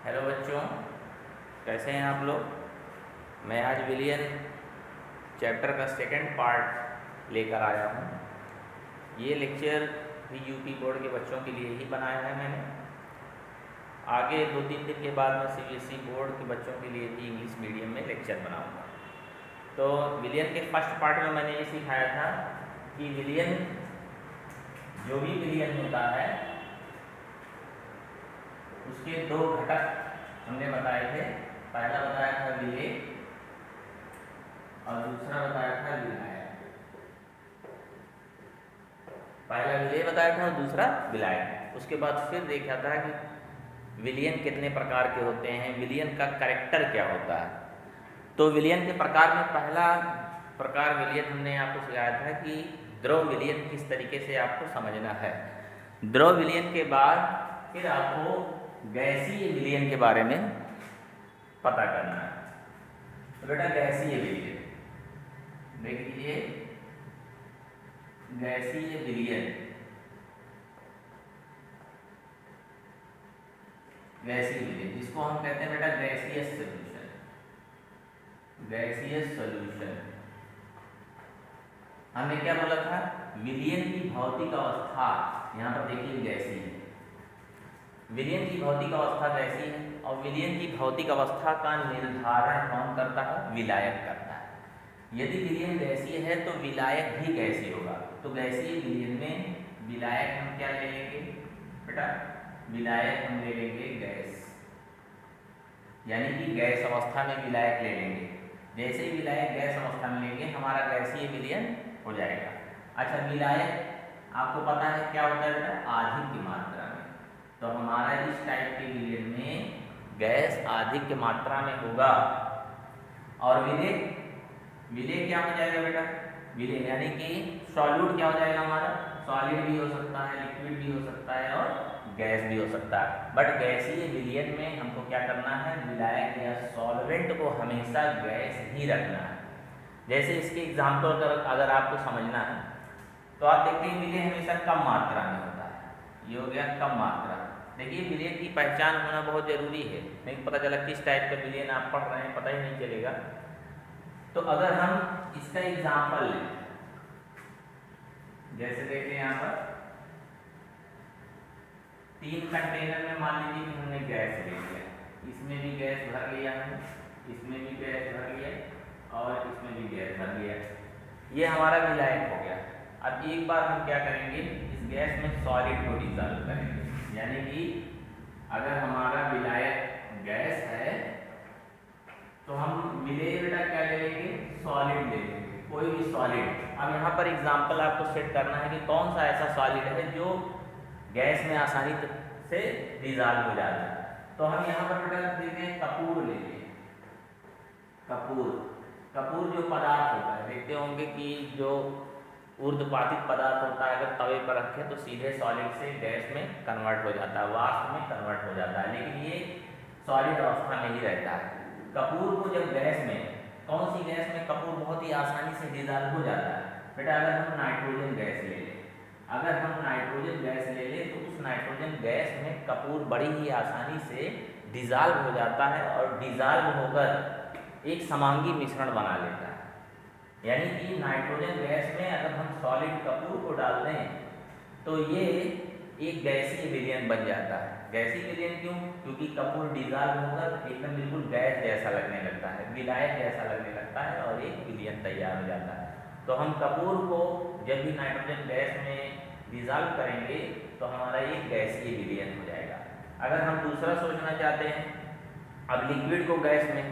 Hello बच्चों, कैसे हैं आप लोग। मैं आज विलियन चैप्टर का सेकंड पार्ट लेकर आया हूँ। ये लेक्चर भी यूपी बोर्ड के बच्चों के लिए ही बनाया है मैंने। आगे 2-3 दिन के बाद मैं सीबीएसई बोर्ड के बच्चों के लिए भी इंग्लिश मीडियम में लेक्चर बनाऊँगा। तो विलियन के फर्स्ट पार्ट में मैंने ये सिखाया था कि विलियन, जो भी विलियन होता है उसके दो घटक हमने बताए थे। पहला बताया था विलेय और दूसरा बताया था विलायक। पहला विलेय बताया था और दूसरा विलायक। उसके बाद फिर देखा था कि विलियन कितने प्रकार के होते हैं, विलियन का कैरेक्टर क्या होता है। तो विलियन के प्रकार में पहला प्रकार विलियन हमने आपको सिखाया था कि द्रव विलियन किस तरीके से आपको समझना है। द्रव विलियन के बाद फिर आपको गैसीय विलियन के बारे में पता करना है। तो बेटा गैसीय विलियन देख लीजिए, गैसीय विलियन, गैसीय विलियन जिसको हम कहते हैं बेटा गैसीय सॉल्यूशन। गैसीय सॉल्यूशन हमने क्या बोला था, विलियन की भौतिक अवस्था, यहाँ पर देखिए गैसीय, विलियन की भौतिक अवस्था गैसीय है और विलियन की भौतिक अवस्था का निर्धारण कौन करता है, विलायक करता है। यदि विलियन गैसीय है तो विलायक भी गैसीय होगा। तो गैसीय विलियन में विलायक हम क्या ले लेंगे बेटा, विलायक हम ले लेंगे गैस, यानी कि गैस अवस्था में विलायक ले लेंगे। जैसे ही विलायक गैस अवस्था में लेंगे हमारा गैसीय विलियन हो जाएगा। अच्छा, विलायक आपको पता है क्या होता है बेटा, आधिक्य मात्रा में। तो हमारा इस टाइप के विलियन में गैस आधिक्य मात्रा में होगा। और विलेय, विलेय क्या हो जाएगा बेटा, विलेय यानी कि सॉल्यूट क्या हो जाएगा हमारा, सॉलिड भी हो सकता है, लिक्विड भी हो सकता है और गैस भी हो सकता है। बट गैसीय विलियन में हमको क्या करना है, विलायक या सॉल्वेंट को हमेशा गैस ही रखना है। जैसे इसके एग्जाम्पल अगर आपको समझना है तो आप देखते हैं विलेय हमेशा कम मात्रा में होता है। ये हो गया कम मात्रा। देखिए विलियन की पहचान होना बहुत जरूरी है, नहीं पता चला किस टाइप का विलियन आप पढ़ रहे हैं, पता ही नहीं चलेगा। तो अगर हम इसका एग्जाम्पल लें, जैसे देखिए यहाँ पर 3 कंटेनर में मान लीजिए कि हमने गैस ले लिया, इसमें भी गैस भर लिया है, इसमें भी गैस भर लिया और इसमें भी गैस भर लिया। ये हमारा विलायक हो गया। अब एक बार हम क्या करेंगे, इस गैस में सॉलिड को डिसॉल्व करेंगे। यानी कि अगर हमारा विलायक गैस है तो हम विलेय बेटा क्या ले लेंगे, सॉलिड ले लेंगे, कोई भी सॉलिड। अब यहाँ पर एग्जाम्पल आपको सेट करना है कि कौन सा ऐसा सॉलिड है जो गैस में आसानी से डिसॉल्व हो जाता है। तो हम यहाँ पर बेटा देते हैं कपूर ले लें। कपूर, कपूर जो पदार्थ होता है, देखते होंगे कि जो ऊर्ध्वपातित पदार्थ होता है अगर तवे पर रखें तो सीधे सॉलिड से गैस में कन्वर्ट हो जाता है, वाष्प में कन्वर्ट हो जाता है, लेकिन ये सॉलिड अवस्था में ही रहता है। कपूर को जब गैस में, कौन सी गैस में कपूर बहुत ही आसानी से डिसॉल्व हो जाता है बेटा, अगर हम नाइट्रोजन गैस ले लें, अगर हम नाइट्रोजन गैस ले लें तो उस नाइट्रोजन गैस में कपूर बड़ी ही आसानी से डिसॉल्व हो जाता है और डिसॉल्व होकर एक समांगी मिश्रण बना लेता है। यानी कि नाइट्रोजन गैस में अगर हम सॉलिड कपूर को डाल दें तो ये एक गैसीय विलियन बन जाता है। गैसीय विलियन क्यों, क्योंकि कपूर डिसॉल्व होकर एकदम बिल्कुल गैस जैसा लगने लगता है, विलायक जैसा लगने लगता है और एक विलियन तैयार हो जाता है। तो हम कपूर को जब भी नाइट्रोजन गैस में डिसॉल्व करेंगे तो हमारा एक गैसीय विलियन हो जाएगा। अगर हम दूसरा सोचना चाहते हैं, अब लिक्विड को गैस में,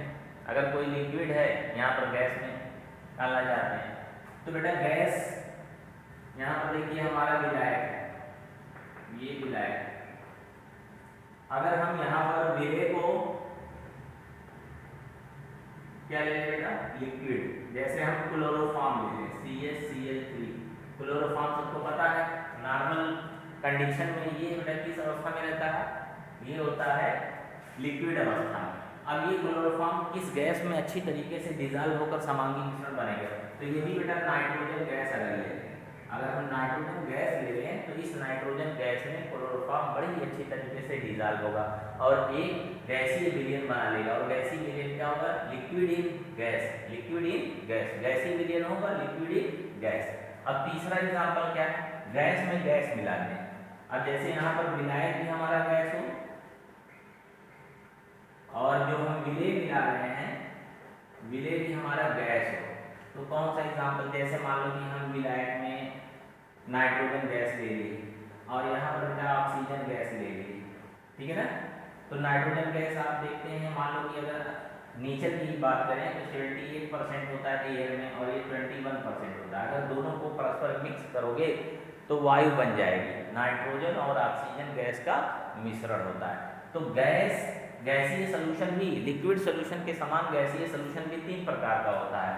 अगर कोई लिक्विड है यहाँ पर गैस में डालना चाहते हैं तो बेटा गैस, यहाँ पर देखिए हमारा विलायक है, ये विलायक। अगर हम यहाँ पर विलेय को क्या ले लें बेटा, लिक्विड, जैसे हम क्लोरोफॉर्म ले लें, CaCl3। क्लोरोफॉर्म सबको पता है, नॉर्मल कंडीशन में ये बेटा किस अवस्था में रहता है, ये होता है लिक्विड अवस्था में। अब ये क्लोरोफॉर्म किस गैस में अच्छी तरीके से डिसॉल्व होकर समांगी मिश्रण बनेगा, तो ये भी बेटा नाइट्रोजन गैस अगर ले लें, अगर हम नाइट्रोजन गैस ले लें तो इस नाइट्रोजन गैस में क्लोरोफॉर्म बड़ी अच्छी तरीके से डिजॉल्व होगा और एक गैसीय विलयन बना लेगा। और गैसीय विलयन क्या होगा? Liquid in gas, liquid in gas, गैसीय विलयन होगा लिक्विड इन गैस। अब तीसरा एग्जांपल क्या है? गैस में गैस मिला दें। अब जैसे यहाँ पर विलायक भी हमारा गैस हो और जो हम विलेय मिला रहे हैं विलेय भी हमारा गैस हो, तो कौन सा एग्जांपल? जैसे मान लो कि हम विलायक में नाइट्रोजन गैस ले ली और यहाँ पर बेटा ऑक्सीजन गैस ले ली, ठीक है ना। तो नाइट्रोजन गैस आप देखते हैं, मान लो कि अगर नेचर की बात करें तो 78% होता है एयर में और ये 21% होता है। अगर दोनों को परस्पर मिक्स करोगे तो वायु बन जाएगी। नाइट्रोजन और ऑक्सीजन गैस का मिश्रण होता है। तो गैसीय सॉल्यूशन भी लिक्विड सॉल्यूशन के समान गैसीय सॉल्यूशन भी 3 प्रकार का होता है: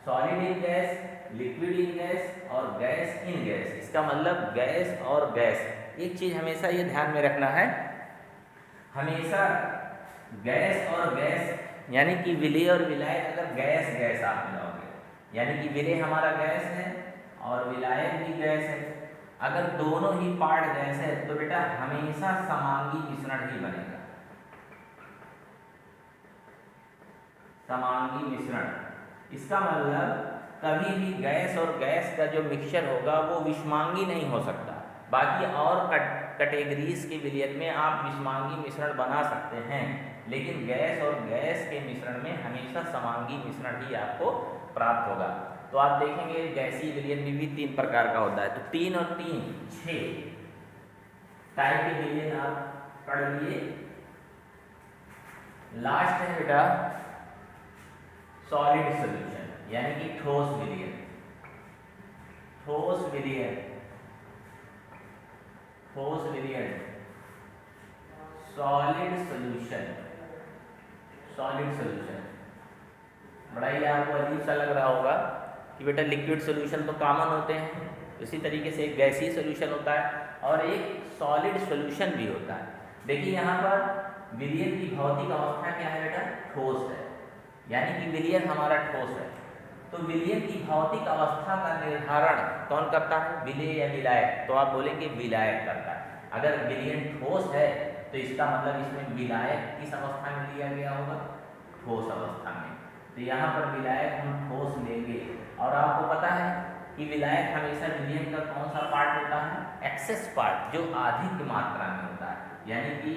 solid in gas, liquid in gas और गैस इन गैस। इसका मतलब गैस और गैस। एक चीज हमेशा ये ध्यान में रखना है, हमेशा गैस और गैस यानी कि विलेय और विलायक, अगर गैस गैस आप मिलाओगे यानी कि विलेय हमारा गैस है और विलायक भी गैस है, अगर दोनों ही पार्ट गैस है तो बेटा हमेशा समांगी मिश्रण ही बनेगा। समांगी मिश्रण, इसका मतलब कभी भी गैस और गैस का जो मिक्सचर होगा वो विषमांगी नहीं हो सकता। बाकी और कैटेगरीज के विलयन में आप विषमांगी मिश्रण बना सकते हैं, लेकिन गैस और गैस के मिश्रण में हमेशा समांगी मिश्रण ही आपको प्राप्त होगा। तो आप देखेंगे गैसीय विलयन में भी 3 प्रकार का होता है। तो 3 और 3 6 टाइप के विलयन आप पढ़ लिए। लास्ट है बेटा सॉलिड सॉल्यूशन यानी कि ठोस विलयन। ठोस विलयन, ठोस विलयन, सॉलिड सॉल्यूशन, सॉलिड सॉल्यूशन। बड़ा ही आपको अजीब सा लग रहा होगा कि बेटा लिक्विड सॉल्यूशन तो कॉमन होते हैं, इसी तरीके से एक गैसीय सॉल्यूशन होता है और एक सॉलिड सॉल्यूशन भी होता है। देखिए यहाँ पर विलयन की भौतिक अवस्था क्या है बेटा? ठोस है, यानी कि विलयन हमारा ठोस है। तो विलयन की भौतिक अवस्था का निर्धारण कौन करता है? विलेय या विलायक? तो आप बोलेंगे विलायक करता है। अगर विलयन ठोस है तो इसका मतलब इसमें विलायक किस अवस्था में लिया गया होगा? ठोस अवस्था में। तो यहाँ पर विलायक हम ठोस लेंगे और आपको पता है कि विलायक हमेशा विलयन का कौन सा पार्ट होता है? एक्सेस पार्ट, जो अधिक मात्रा में होता है, यानी कि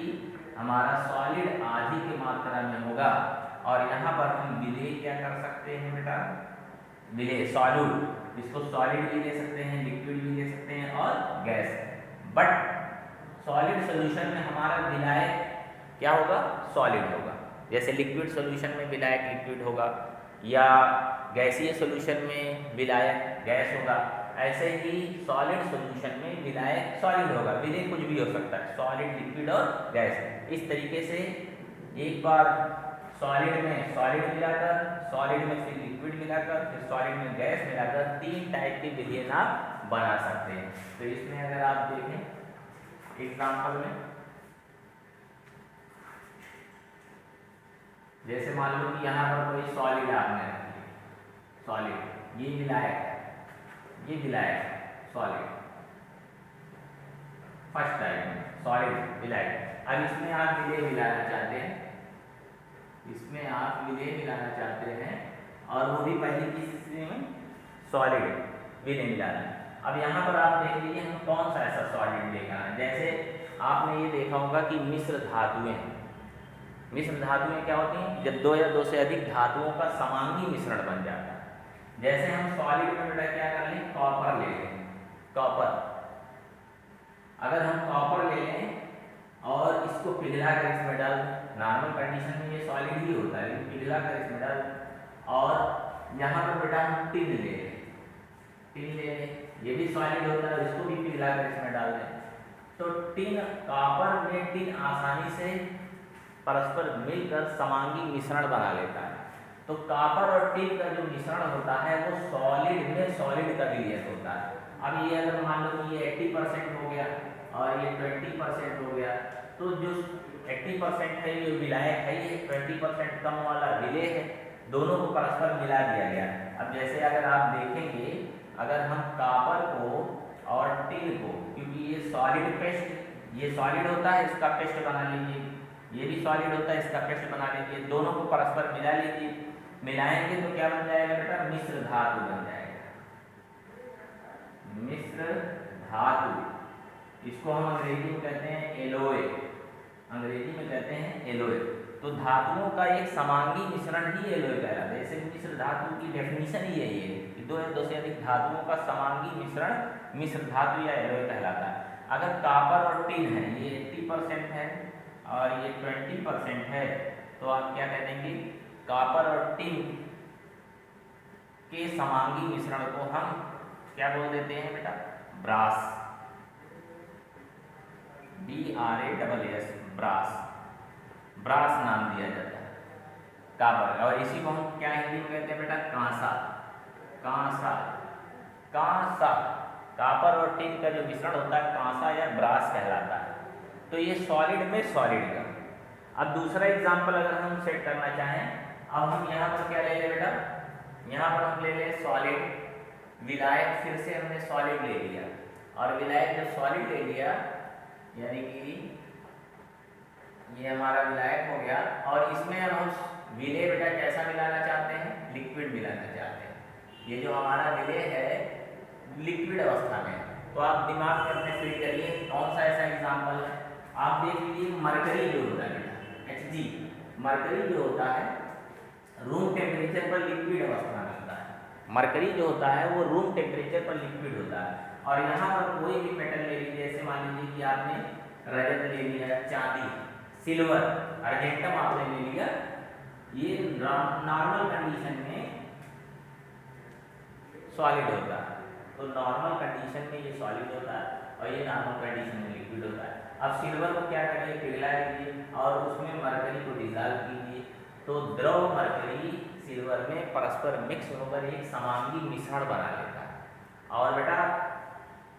हमारा सॉलिड अधिक मात्रा में होगा। और यहाँ पर हम विलेय क्या कर सकते हैं बेटा? विलेय सॉल्यूट, इसको सॉलिड भी ले सकते हैं, लिक्विड भी ले सकते हैं और गैस। बट सॉलिड सॉल्यूशन में हमारा विलायक क्या होगा? सॉलिड होगा। जैसे लिक्विड सॉल्यूशन में विलायक लिक्विड होगा या गैसीय सॉल्यूशन में विलायक गैस होगा, ऐसे ही सॉलिड सॉल्यूशन में विलायक सॉलिड होगा। विलेय कुछ भी हो सकता है, सॉलिड, लिक्विड और गैस। इस तरीके से एक बार सॉलिड में सॉलिड मिलाकर, सॉलिड में फिर लिक्विड मिलाकर, फिर सॉलिड में गैस मिलाकर 3 टाइप के विलयन आप बना सकते हैं। तो इसमें अगर आप देखें एग्जाम्पल में, जैसे मान लो कि यहाँ पर कोई सॉलिड आपने रखी, सॉलिड, ये विलायक है, ये विलायक है, सॉलिड फर्स्ट टाइप में सॉलिड विलायक। अब इसमें आप विलेय मिलाना चाहते हैं, इसमें आप विलेय मिलाना चाहते हैं और वो भी पहले की स्थिति में सॉलिड विलेय मिलाना है। अब यहाँ पर आप देख लीजिए हम कौन सा ऐसा सॉलिड लेकर आए। जैसे आपने ये देखा होगा कि मिश्र धातुएं, मिश्र धातुएं क्या होती हैं? जब 2 या 2 से अधिक धातुओं का समांगी मिश्रण बन जाता है। जैसे हम सॉलिड में बेटा क्या कर लें? कॉपर ले लें, कॉपर। अगर हम कॉपर ले लें और इसको पिघला कर इसमें डाल दें, नॉर्मल कंडीशन में ये सॉलिड ही होता है, लेकिन पिघला कर इसमें डाल दें। और यहाँ पर बेटा हम टिन ले लें, टिन ले लें, ये भी सॉलिड होता है, इसको भी पिघला कर इसमें डाल दें। तो टिन, कॉपर में टिन आसानी से परस्पर मिलकर समांगी मिश्रण बना लेता है। तो कॉपर और टिन का जो मिश्रण होता है वो सॉलिड में सॉलिड का विलयन होता है। अब ये अगर मान लो कि ये 80% हो गया और ये 20% हो गया, तो जो 80% है ये विलायक है, ये 20% कम वाला विलेय है, दोनों को परस्पर मिला दिया गया। अब जैसे अगर आप देखेंगे, अगर हम कॉपर को और टिन को, क्योंकि ये सॉलिड पेस्ट, ये सॉलिड होता है, इसका पेस्ट बना लीजिए, ये भी सॉलिड होता है, इसका पेस्ट बना लीजिए, दोनों को परस्पर मिला लीजिए, मिलाएंगे तो क्या बन जाएगा बेटा, मिश्र धातु बन जाएगा, मिश्र धातु। इसको हम अंग्रेजी में कहते हैं एलोय, अंग्रेजी में कहते हैं एलोय। तो धातुओं का एक समांगी मिश्रण ही एलोय कहलाता है। जैसे मिश्र धातु की डेफिनेशन ही यही है कि दो या दो से अधिक धातुओं का समांगी मिश्रण मिश्र धातु या एलोय कहलाता है। अगर कॉपर और टिन है, ये 80% है और ये 20% है, तो आप क्या कह देंगे, कॉपर और टिन के समांगी मिश्रण को हम क्या बोल देते हैं बेटा, ब्रास, BRASS, ब्रास, ब्रास नाम दिया जाता है कॉपर। और इसी को हम क्या हिंदी में कहते हैं बेटा, कांसा, कांसा, कांसा। कॉपर और टिन का जो मिश्रण होता है कांसा या ब्रास कहलाता है। तो ये सॉलिड में सॉलिड का। अब दूसरा एग्जांपल अगर हम सेट करना चाहें, अब हम यहाँ पर क्या ले लें बेटा, यहाँ पर हम ले लें सॉलिड, विलायक, फिर से हमने सॉलिड ले लिया, और विलायक जब सॉलिड ले लिया यानी कि ये हमारा विलायक हो गया, और इसमें अब हम विलेय बेटा कैसा मिलाना चाहते हैं, लिक्विड मिलाना चाहते हैं। ये जो हमारा विलेय है लिक्विड अवस्था में, तो आप दिमाग में अपने फीड करिए कौन सा ऐसा एग्जाम्पल है। आप देख लीजिए मरकरी जो होता है बेटा, Hg, मरकरी जो होता है रूम टेम्परेचर पर लिक्विड अवस्था में होता है। मरकरी जो होता है वो रूम टेम्परेचर पर लिक्विड होता है। और यहाँ पर कोई भी मेटल ले लीजिए, जैसे मान लीजिए कि आपने रजत ले लिया, चांदी, सिल्वर, अर्जेंटम आपने ले लिया, ये नॉर्मल कंडीशन में सॉलिड होता है। तो नॉर्मल कंडीशन में ये सॉलिड होता है और ये नॉर्मल कंडीशन में लिक्विड होता है। अब सिल्वर को क्या करिए, पिघला लीजिए और उसमें मरकरी को डिसॉल्व कीजिए, तो द्रव मरकरी सिल्वर में परस्पर मिक्स होकर एक समांगी मिश्रण बना लेता है। और बेटा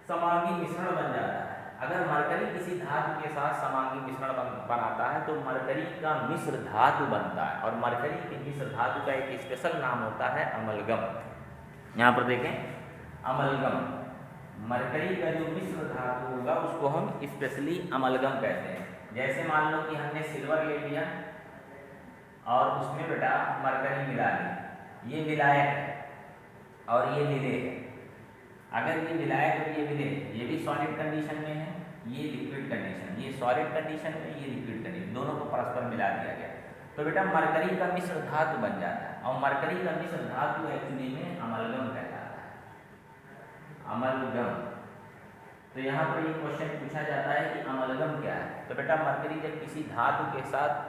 समांगी मिश्रण बन जाता है। अगर मरकरी किसी धातु के साथ समांगी मिश्रण बनाता है तो मरकरी का मिश्र धातु बनता है, और मरकरी के मिश्र धातु का एक स्पेशल नाम होता है अमलगम। यहाँ पर देखें अमलगम, मरकरी का जो मिश्र धातु होगा उसको हम स्पेशली अमलगम कहते हैं। जैसे मान लो कि हमने सिल्वर ले लिया और उसमें बेटा मरकरी मिला ली, ये विलायक है और ये विलेय है। अगर ये विलायक और ये विलेय, ये भी सॉलिड कंडीशन में है, ये लिक्विड कंडीशन, ये सॉलिड कंडीशन में, ये लिक्विड कंडीशन, दोनों को परस्पर मिला दिया गया, तो बेटा मरकरी का मिश्र धातु बन जाता है। और मरकरी का मिश्र धातु एक्चुअली में अमलगम कहलाता है, अमलगम। तो यहाँ पर ये क्वेश्चन पूछा जाता है कि अमलगम क्या है। तो बेटा मरकरी जब किसी धातु के साथ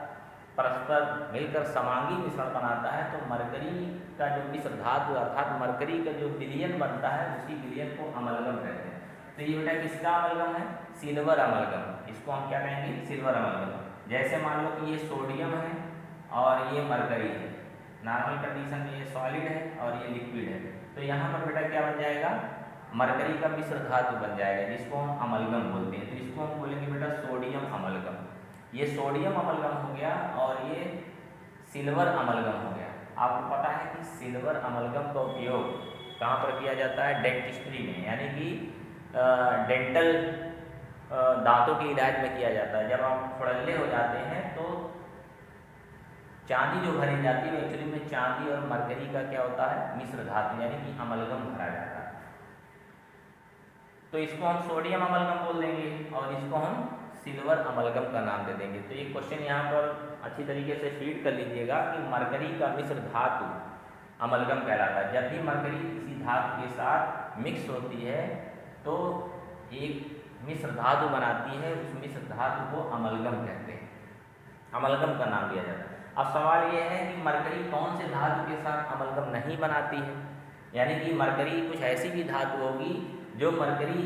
परस्पर मिलकर समांगी मिश्रण बनाता है तो मरकरी का जो मिश्र धातु अर्थात मरकरी का जो विलयन बनता है उसी विलयन को अमलगम कहते हैं। तो ये बेटा किसका अमलगम है, सिल्वर अमलगम। इसको हम क्या कहेंगे, सिल्वर अमलगम। जैसे मान लो कि ये सोडियम है और ये मरकरी है, नॉर्मल कंडीशन में ये सॉलिड है और ये लिक्विड है, तो यहाँ पर बेटा क्या बन जाएगा, मरकरी का मिश्र धातु बन जाएगा जिसको हम अमलगम बोलते हैं। तो इसको हम बोलेंगे बेटा सोडियम अमलगम। ये सोडियम अमलगम हो गया और ये सिल्वर अमलगम हो गया। आपको पता है कि सिल्वर अमलगम का उपयोग कहाँ पर किया जाता है, डेंटिस्ट्री में, यानी कि डेंटल दांतों के इलाज में किया जाता है। जब आप फुड़ल्ले हो जाते हैं तो चांदी जो भरी जाती है एक्चुअली में चांदी और मरकरी का क्या होता है, मिश्र धातु यानी कि अमलगम भरा जाता है। तो इसको हम सोडियम अमलगम बोल देंगे और इसको हम सिल्वर अमलगम का नाम दे देंगे। तो ये क्वेश्चन यहाँ पर अच्छी तरीके से फीड कर लीजिएगा कि मरकरी का मिश्र धातु अमलगम कहलाता है। जब भी मरकरी किसी धातु के साथ मिक्स होती है तो एक मिश्र धातु बनाती है, उस मिश्र धातु को अमलगम कहते हैं, अमलगम का नाम दिया जाता है। अब सवाल ये है कि मरकरी कौन से धातु के साथ अमलगम नहीं बनाती है, यानी कि मरकरी कुछ ऐसी भी धातु होगी जो मरकरी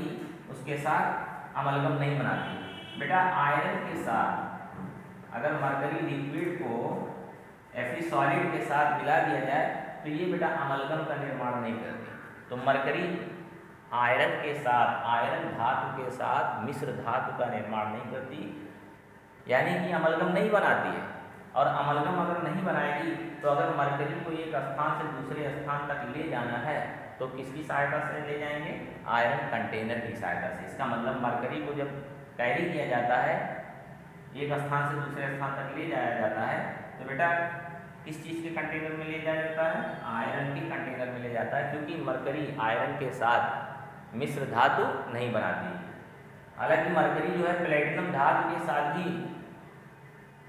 उसके साथ अमलगम नहीं बनाती। बेटा आयरन के साथ अगर मरकरी लिक्विड को Fe सॉलिड के साथ मिला दिया जाए तो ये बेटा अमलगम का निर्माण नहीं करती। तो मरकरी आयरन के साथ, आयरन धातु के साथ मिश्र धातु का निर्माण नहीं करती, यानी कि अमलगम नहीं बनाती है। और अमलगम अगर नहीं बनाएगी तो अगर मरकरी को एक स्थान से दूसरे स्थान तक ले जाना है तो किसकी सहायता से ले जाएंगे? आयरन कंटेनर की सहायता से। इसका मतलब मरकरी को जब कैरी किया जाता है, एक स्थान से दूसरे स्थान तक ले जाया जाता है, तो बेटा किस चीज़ के कंटेनर में ले जाया जाता है? आयरन के कंटेनर में ले जाता है, क्योंकि मरकरी आयरन के साथ मिश्र धातु नहीं बनाती। हालांकि मरकरी जो है प्लेटिनम धातु के साथ भी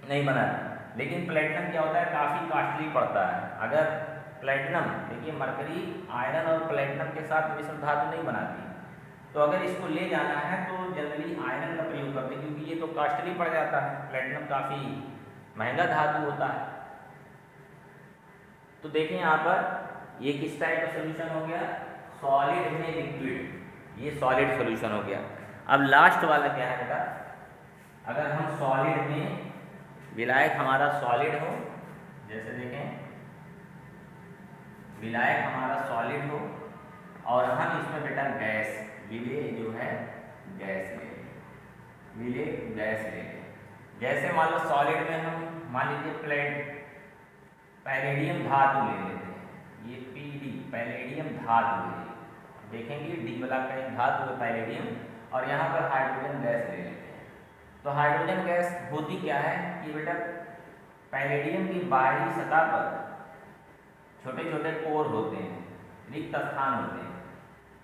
नहीं बनाती, लेकिन प्लेटिनम क्या होता है, काफ़ी कॉस्टली पड़ता है। अगर प्लेटिनम, देखिए मरकरी आयरन और प्लेटिनम के साथ मिश्र धातु नहीं बनाती, तो अगर इसको ले जाना है तो जनरली आयरन का प्रयोग करते हैं, क्योंकि ये तो कॉस्टली पड़ जाता है, प्लेटिनम काफ़ी महंगा धातु होता है। तो देखिए यहाँ पर ये किस टाइप का सोल्यूशन हो गया? सॉलिड में लिक्विड, ये सॉलिड सोल्यूशन हो गया। अब लास्ट वाला क्या है बेटा? अगर हम सॉलिड में, विलायक हमारा सॉलिड हो, जैसे देखें विलायक हमारा सॉलिड हो और हम इसमें बेटा गैस, विलेय जो है गैस ले लें, विलेय गैस ले लें। जैसे मान लो सॉलिड में हम मान लीजिए पैलेडियम धातु ले लेते हैं, ये पीडी पैलेडियम धातु ले, देखेंगे डी वाला का एक धातु है पैलेडियम, और यहाँ पर हाइड्रोजन गैस ले लेते हैं। तो हाइड्रोजन गैस होती क्या है कि बेटा पैलेडियम की बाहरी सतह पर छोटे छोटे पोर होते हैं, रिक्त स्थान होते हैं,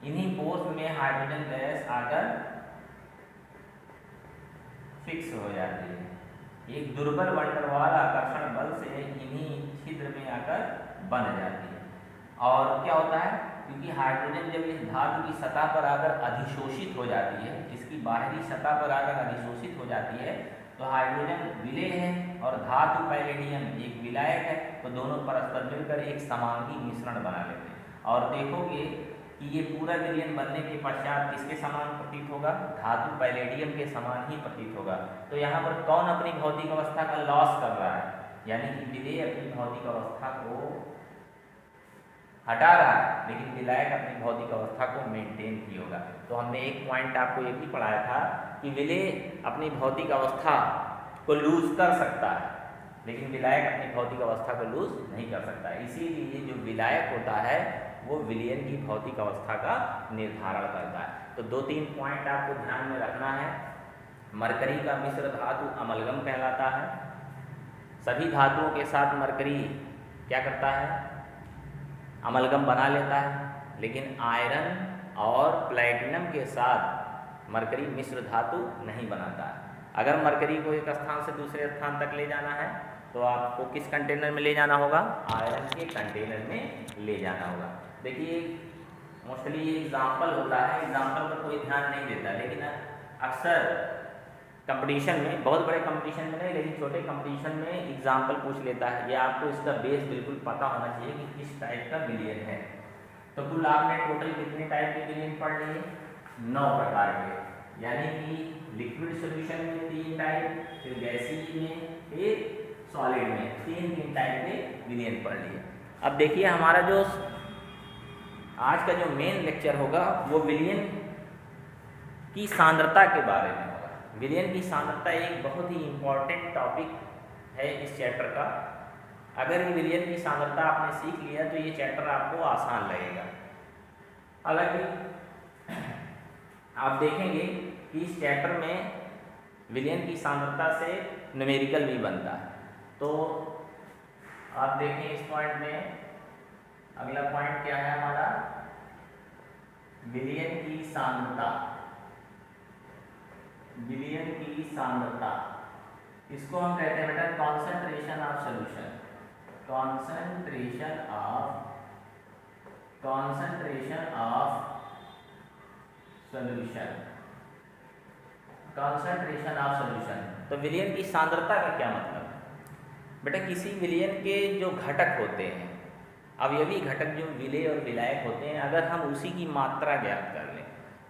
इन्हीं पोर्स में हाइड्रोजन गैस आकर फिक्स हो जाती है। एक दुर्बल वंडरवाल आकर्षण बल से इन्हीं छिद्र में आकर बन जाती है। और क्या होता है, क्योंकि हाइड्रोजन जब इस धातु की सतह पर आकर अधिशोषित हो जाती है, इसकी बाहरी सतह पर आकर अधिशोषित हो जाती है, तो हाइड्रोजन विलेय है और धातु पैलेडियम एक विलायक है, तो दोनों परस्पर मिलकर एक समांगी मिश्रण बना लेते हैं। और देखोगे कि ये पूरा विलयन बनने के पश्चात किसके समान प्रतीत होगा? धातु पैलेडियम के समान ही प्रतीत होगा। तो यहाँ पर कौन अपनी भौतिक अवस्था का लॉस कर रहा है? यानी कि विलेय अपनी भौतिक अवस्था को हटा रहा है, लेकिन विलायक अपनी भौतिक अवस्था को मेंटेन की होगा। तो हमने एक पॉइंट आपको ये भी पढ़ाया था कि विलेय अपनी भौतिक अवस्था को लूज कर सकता है, लेकिन विलायक अपनी भौतिक अवस्था को लूज नहीं कर सकता। इसीलिए जो विलायक होता है वो विलयन की भौतिक अवस्था का निर्धारण करता है। तो 2-3 पॉइंट आपको ध्यान में रखना है। मरकरी का मिश्र धातु अमलगम कहलाता है। सभी धातुओं के साथ मरकरी क्या करता है? अमलगम बना लेता है, लेकिन आयरन और प्लेटिनम के साथ मरकरी मिश्र धातु नहीं बनाता है। अगर मरकरी को एक स्थान से दूसरे स्थान तक ले जाना है तो आपको किस कंटेनर में ले जाना होगा? आयरन के कंटेनर में ले जाना होगा। देखिए मोस्टली ये एग्जाम्पल होता है, एग्जाम्पल पर कोई ध्यान नहीं देता, लेकिन अक्सर कंपटीशन में, बहुत बड़े कंपटीशन में नहीं लेकिन छोटे कंपटीशन में एग्जाम्पल पूछ लेता है। ये आपको इसका बेस बिल्कुल पता होना चाहिए कि किस टाइप का विलयन है। तो कुल आपने टोटल कितने टाइप के विलयन पढ़ लिए? 9 प्रकार के, यानी कि लिक्विड सोल्यूशन में 3 टाइप, फिर गैसीय में, फिर सॉलिड में 3 टाइप के विलयन पढ़ लिए। अब देखिए हमारा जो आज का जो मेन लेक्चर होगा वो विलयन की सांद्रता के बारे में होगा। विलयन की सांद्रता एक बहुत ही इम्पॉर्टेंट टॉपिक है इस चैप्टर का। अगर ये विलयन की सांद्रता आपने सीख लिया तो ये चैप्टर आपको आसान लगेगा। हालांकि आप देखेंगे कि इस चैप्टर में विलयन की सांद्रता से न्यूमेरिकल भी बनता है। तो आप देखें इस पॉइंट में अगला पॉइंट क्या है हमारा? विलयन की सांद्रता। विलयन की सांद्रता इसको हम कहते हैं बेटा concentration of solution. Concentration of solution. Concentration of solution. तो विलयन की सांद्रता का क्या मतलब है? बेटा किसी विलयन के जो घटक होते हैं, अवयवी घटक जो विलेय और विलायक होते हैं, अगर हम उसी की मात्रा ज्ञात कर लें,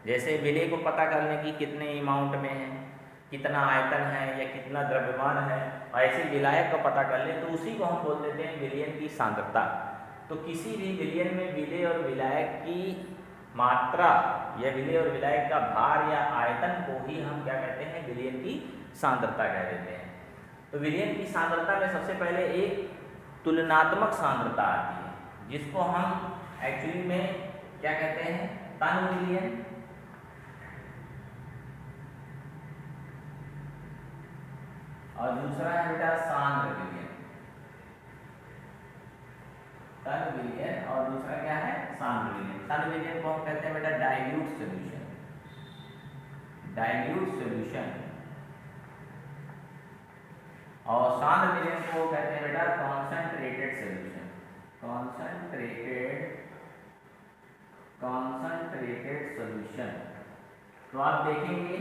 जैसे विलेय को पता कर लें कि कितने अमाउंट में है, कितना आयतन है या कितना द्रव्यमान है, ऐसे विलायक को पता कर लें तो उसी को हम बोल देते हैं विलयन की सांद्रता। तो किसी भी विलयन में विलेय और विलायक की मात्रा या विलेय और विलायक का भार या आयतन को ही हम क्या कहते हैं? विलयन की सांद्रता कह देते हैं। तो विलयन की सांद्रता में सबसे पहले एक तुलनात्मक सांद्रता आती है, जिसको हम एक्चुअली में क्या कहते हैं, तन विलयन। और दूसरा है बेटा सांद्र विलयन। तन विलयन और दूसरा क्या है, सांद्र विलयन। तन विलयन को हम कहते हैं बेटा डाइल्यूट सॉल्यूशन, डाइल्यूट सॉल्यूशन। और सांद्र विलयन को कहते हैं बेटा कॉन्सेंट्रेटेड सॉल्यूशन, कॉन्सेंट्रेटेड सॉल्यूशन। तो आप देखेंगे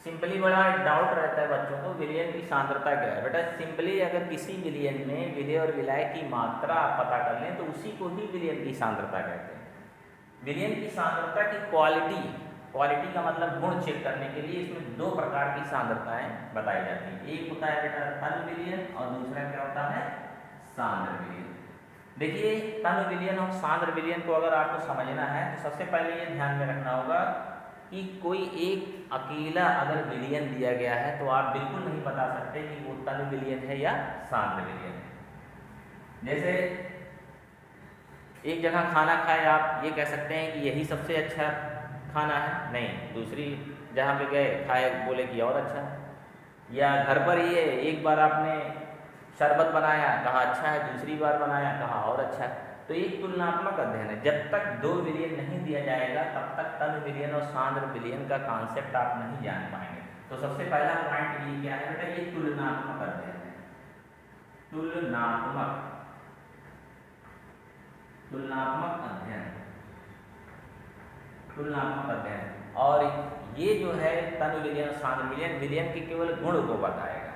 सिंपली बड़ा डाउट रहता है बच्चों को, विलयन की सांद्रता क्या है। बेटा सिंपली अगर किसी विलयन में विलय और विलाय की मात्रा आप पता कर लें तो उसी को ही विलयन की सांद्रता कहते हैं। विलयन की सांद्रता की क्वालिटी, क्वालिटी का मतलब गुण चेक करने के लिए इसमें दो प्रकार की सांद्रताएं बताई जाती हैं। एक होता है बेटा तन विलयन और दूसरा क्या होता है, सांद्र विलयन। देखिए तन विलयन और सांद्र विलयन को अगर आपको समझना है तो सबसे पहले ये ध्यान में रखना होगा कि कोई एक अकेला अगर विलयन दिया गया है तो आप बिल्कुल नहीं बता सकते कि वो तन विलयन है या सांद्र विलयन है। जैसे एक जगह खाना खाए, आप ये कह सकते हैं कि यही सबसे अच्छा खाना है, नहीं दूसरी जहाँ पे गए खाए बोले कि और अच्छा। या घर पर ये एक बार आपने शरबत बनाया कहा अच्छा है, दूसरी बार बनाया कहा और अच्छा है। तो एक तुलनात्मक अध्ययन है। जब तक दो विलयन नहीं दिया जाएगा तब तक तन विलयन और सांद्र विलयन का कॉन्सेप्ट आप नहीं जान पाएंगे। तो सबसे पहला पॉइंट ये क्या है बेटा, ये तुलनात्मक अध्ययन है, तुलनात्मक अध्ययन, तुलनात्मक अध्ययन। और ये जो है तन विलयन और सांद्र विलयन, विलयन के केवल गुण को बताएगा।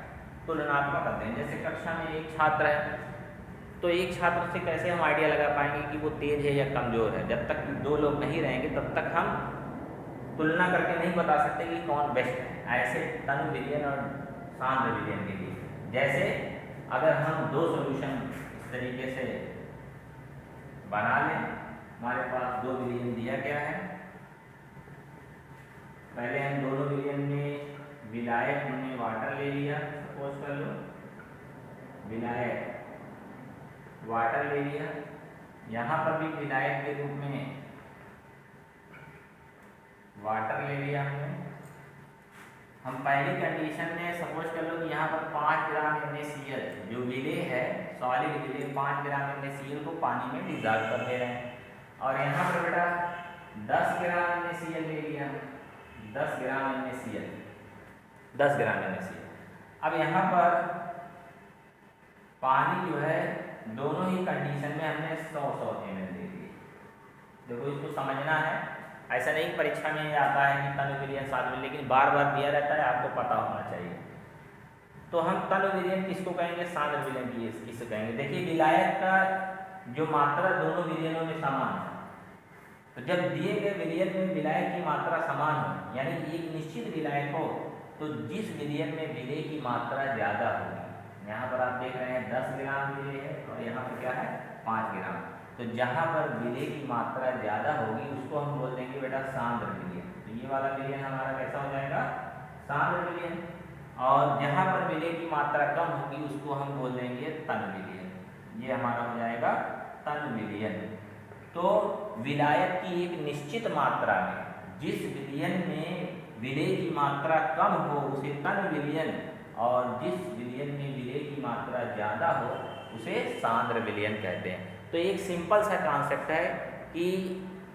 तुलनात्मक अध्ययन, जैसे कक्षा में एक छात्र है तो एक छात्र से कैसे हम आइडिया लगा पाएंगे कि वो तेज है या कमज़ोर है। जब तक दो लोग नहीं रहेंगे तब तक हम तुलना करके नहीं बता सकते कि कौन बेस्ट है। ऐसे तन विलयन और सांद्र विलयन के लिए, जैसे अगर हम दो सॉल्यूशन इस तरीके से बना लें, हमारे पास दो विलयन दिया गया है, पहले हम दोनों विलयन में विलायक हमने वाटर ले लिया, सपोज कर लो विलायक वाटर ले लिया, यहाँ पर भी विलायक के रूप में वाटर ले लिया हमने। हम पहली कंडीशन में सपोज कर लो कि यहाँ पर 5 ग्राम NaCl जो विलेय है, सॉलिड विलेय 5 ग्राम NaCl को पानी में डिसॉल्व कर दे रहे हैं। और यहाँ पर बेटा 10 ग्राम NaCl ले लिया, 10 ग्राम NaCl, 10 ग्राम NaCl। अब यहाँ पर पानी जो है दोनों ही कंडीशन में हमने 100 ml दे दिए। देखो इसको समझना है, ऐसा नहीं परीक्षा में आता है कि तन विलयन सांद्र विलयन, लेकिन बार बार दिया रहता है, आपको पता होना चाहिए। तो हम तन विलयन किसको कहेंगे, सांद्र विलयन की किसको कहेंगे। देखिए विलायक का जो मात्रा दोनों विलयनों में समान है, तो जब दिए गए विलयन में विलायक की मात्रा समान हो, यानी एक निश्चित विलायक हो, तो जिस विलयन में विलेय की मात्रा ज़्यादा होगी, यहाँ पर आप देख रहे हैं 10 ग्राम विलेय है और यहाँ पर क्या है 5 ग्राम, तो जहाँ पर विलेय की मात्रा ज़्यादा होगी उसको हम बोल देंगे बेटा सांद्र विलयन। तो ये वाला विलयन हमारा कैसा हो जाएगा, सांद्र विलयन। और जहाँ पर विलेय की मात्रा कम होगी उसको हम बोल देंगे तन विलयन। ये हमारा हो जाएगा तन विलयन। तो विलायक की एक निश्चित मात्रा में जिस विलयन में विलेय की मात्रा कम हो उसे तन विलयन, और जिस विलयन में विलेय की मात्रा ज़्यादा हो उसे सांद्र विलयन कहते हैं। तो एक सिंपल सा कॉन्सेप्ट है कि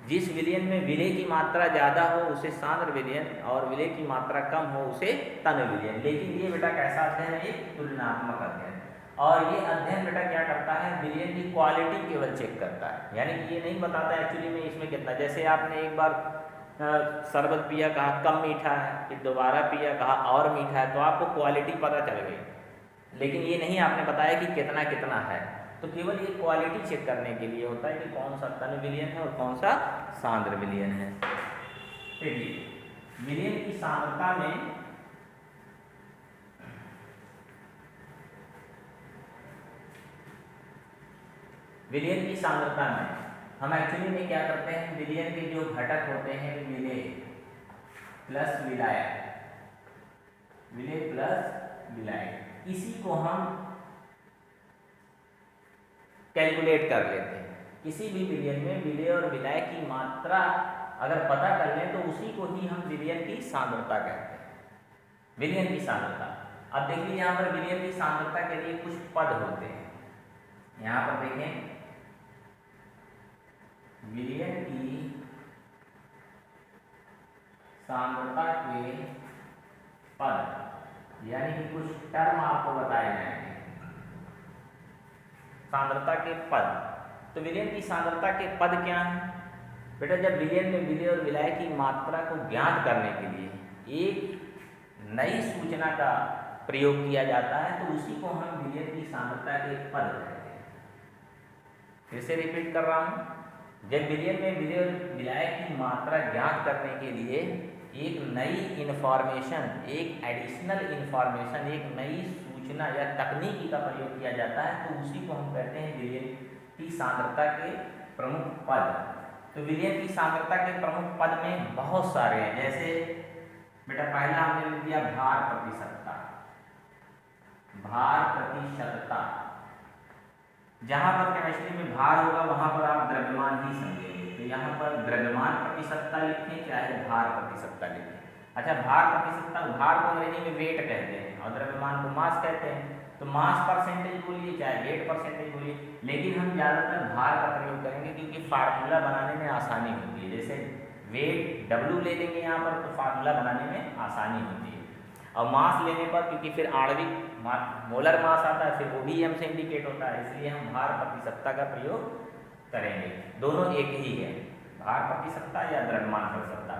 जिस विलयन में विलेय की मात्रा ज़्यादा हो उसे सांद्र विलयन, और विलेय की मात्रा कम हो उसे तन विलयन। लेकिन ये बेटा कैसा अध्ययन है, एक तुलनात्मक अध्ययन। और ये अध्ययन बेटा क्या करता है, विलयन की क्वालिटी केवल चेक करता है, यानी कि ये नहीं बताता एक्चुअली में इसमें कितना। जैसे आपने एक बार शरबत पिया कहा कम मीठा है, फिर दोबारा पिया कहा और मीठा है, तो आपको क्वालिटी पता चल गई, लेकिन ये नहीं आपने बताया कि कितना कितना है। तो केवल ये क्वालिटी चेक करने के लिए होता है कि कौन सा तन विलयन है और कौन सा सांद्र विलयन है। देखिए विलयन की सांद्रता में विलयन की सांद्रता में हम एक्चुअली में क्या करते हैं, विलयन के जो घटक होते हैं विलेय प्लस विलायक, विलेय प्लस विलायक, इसी को हम कैलकुलेट कर लेते हैं किसी भी विलयन में विलय और विलय की मात्रा अगर पता कर लें तो उसी को ही हम विलयन की सांद्रता कहते हैं, विलयन की सांद्रता। अब देखिए यहाँ पर विलयन की सांद्रता के लिए कुछ पद होते हैं। यहाँ पर देखें विलयन की सांद्रता के पद यानी कि कुछ टर्म आपको बताए जाएंगे। सांद्रता के पद, तो विलयन की सांद्रता के पद क्या हैं बेटा? जब विलयन में विलय और विलय की मात्रा को ज्ञात करने के लिए एक नई सूचना का प्रयोग किया जाता है तो उसी को हम विलयन की सांद्रता के पद कहते हैं। फिर से रिपीट कर रहा हूँ, जब विलयन में विलय और विलय की मात्रा ज्ञात करने के लिए एक नई इंफॉर्मेशन, एक एडिशनल इंफॉर्मेशन, एक नई सूचना या तकनीकी का प्रयोग किया जाता है तो उसी को हम कहते हैं विलयन की सांद्रता के प्रमुख पद। तो विलयन की सांद्रता के प्रमुख पद में बहुत सारे हैं। जैसे बेटा पहला हमने लिख दिया भार प्रतिशतता। भार प्रतिशतता, जहां पर केमिस्ट्री में भार होगा वहां पर आप द्रव्यमान ही समझेंगे, तो यहाँ पर द्रव्यमान प्रतिशतता लिखें चाहे भार प्रतिशतता लिखें। अच्छा, भार प्रतिशतता, भार को अंग्रेजी में वेट कहते हैं और द्रव्यमान को मास कहते हैं, तो मास परसेंटेज बोलिए चाहे वेट परसेंटेज बोलिए, लेकिन हम ज़्यादातर भार का प्रयोग करेंगे क्योंकि फार्मूला बनाने में आसानी होती है। जैसे वेट W ले लेंगे यहाँ पर तो फार्मूला बनाने में आसानी होती है, और मास लेने पर क्योंकि फिर आणविक मोलर मास आता है फिर वो भी m से इंडिकेट होता है, इसलिए हम भार प्रतिशतता का प्रयोग करेंगे। दोनों एक ही है, भार प्रतिशतता या द्रव्यमान प्रतिशतता।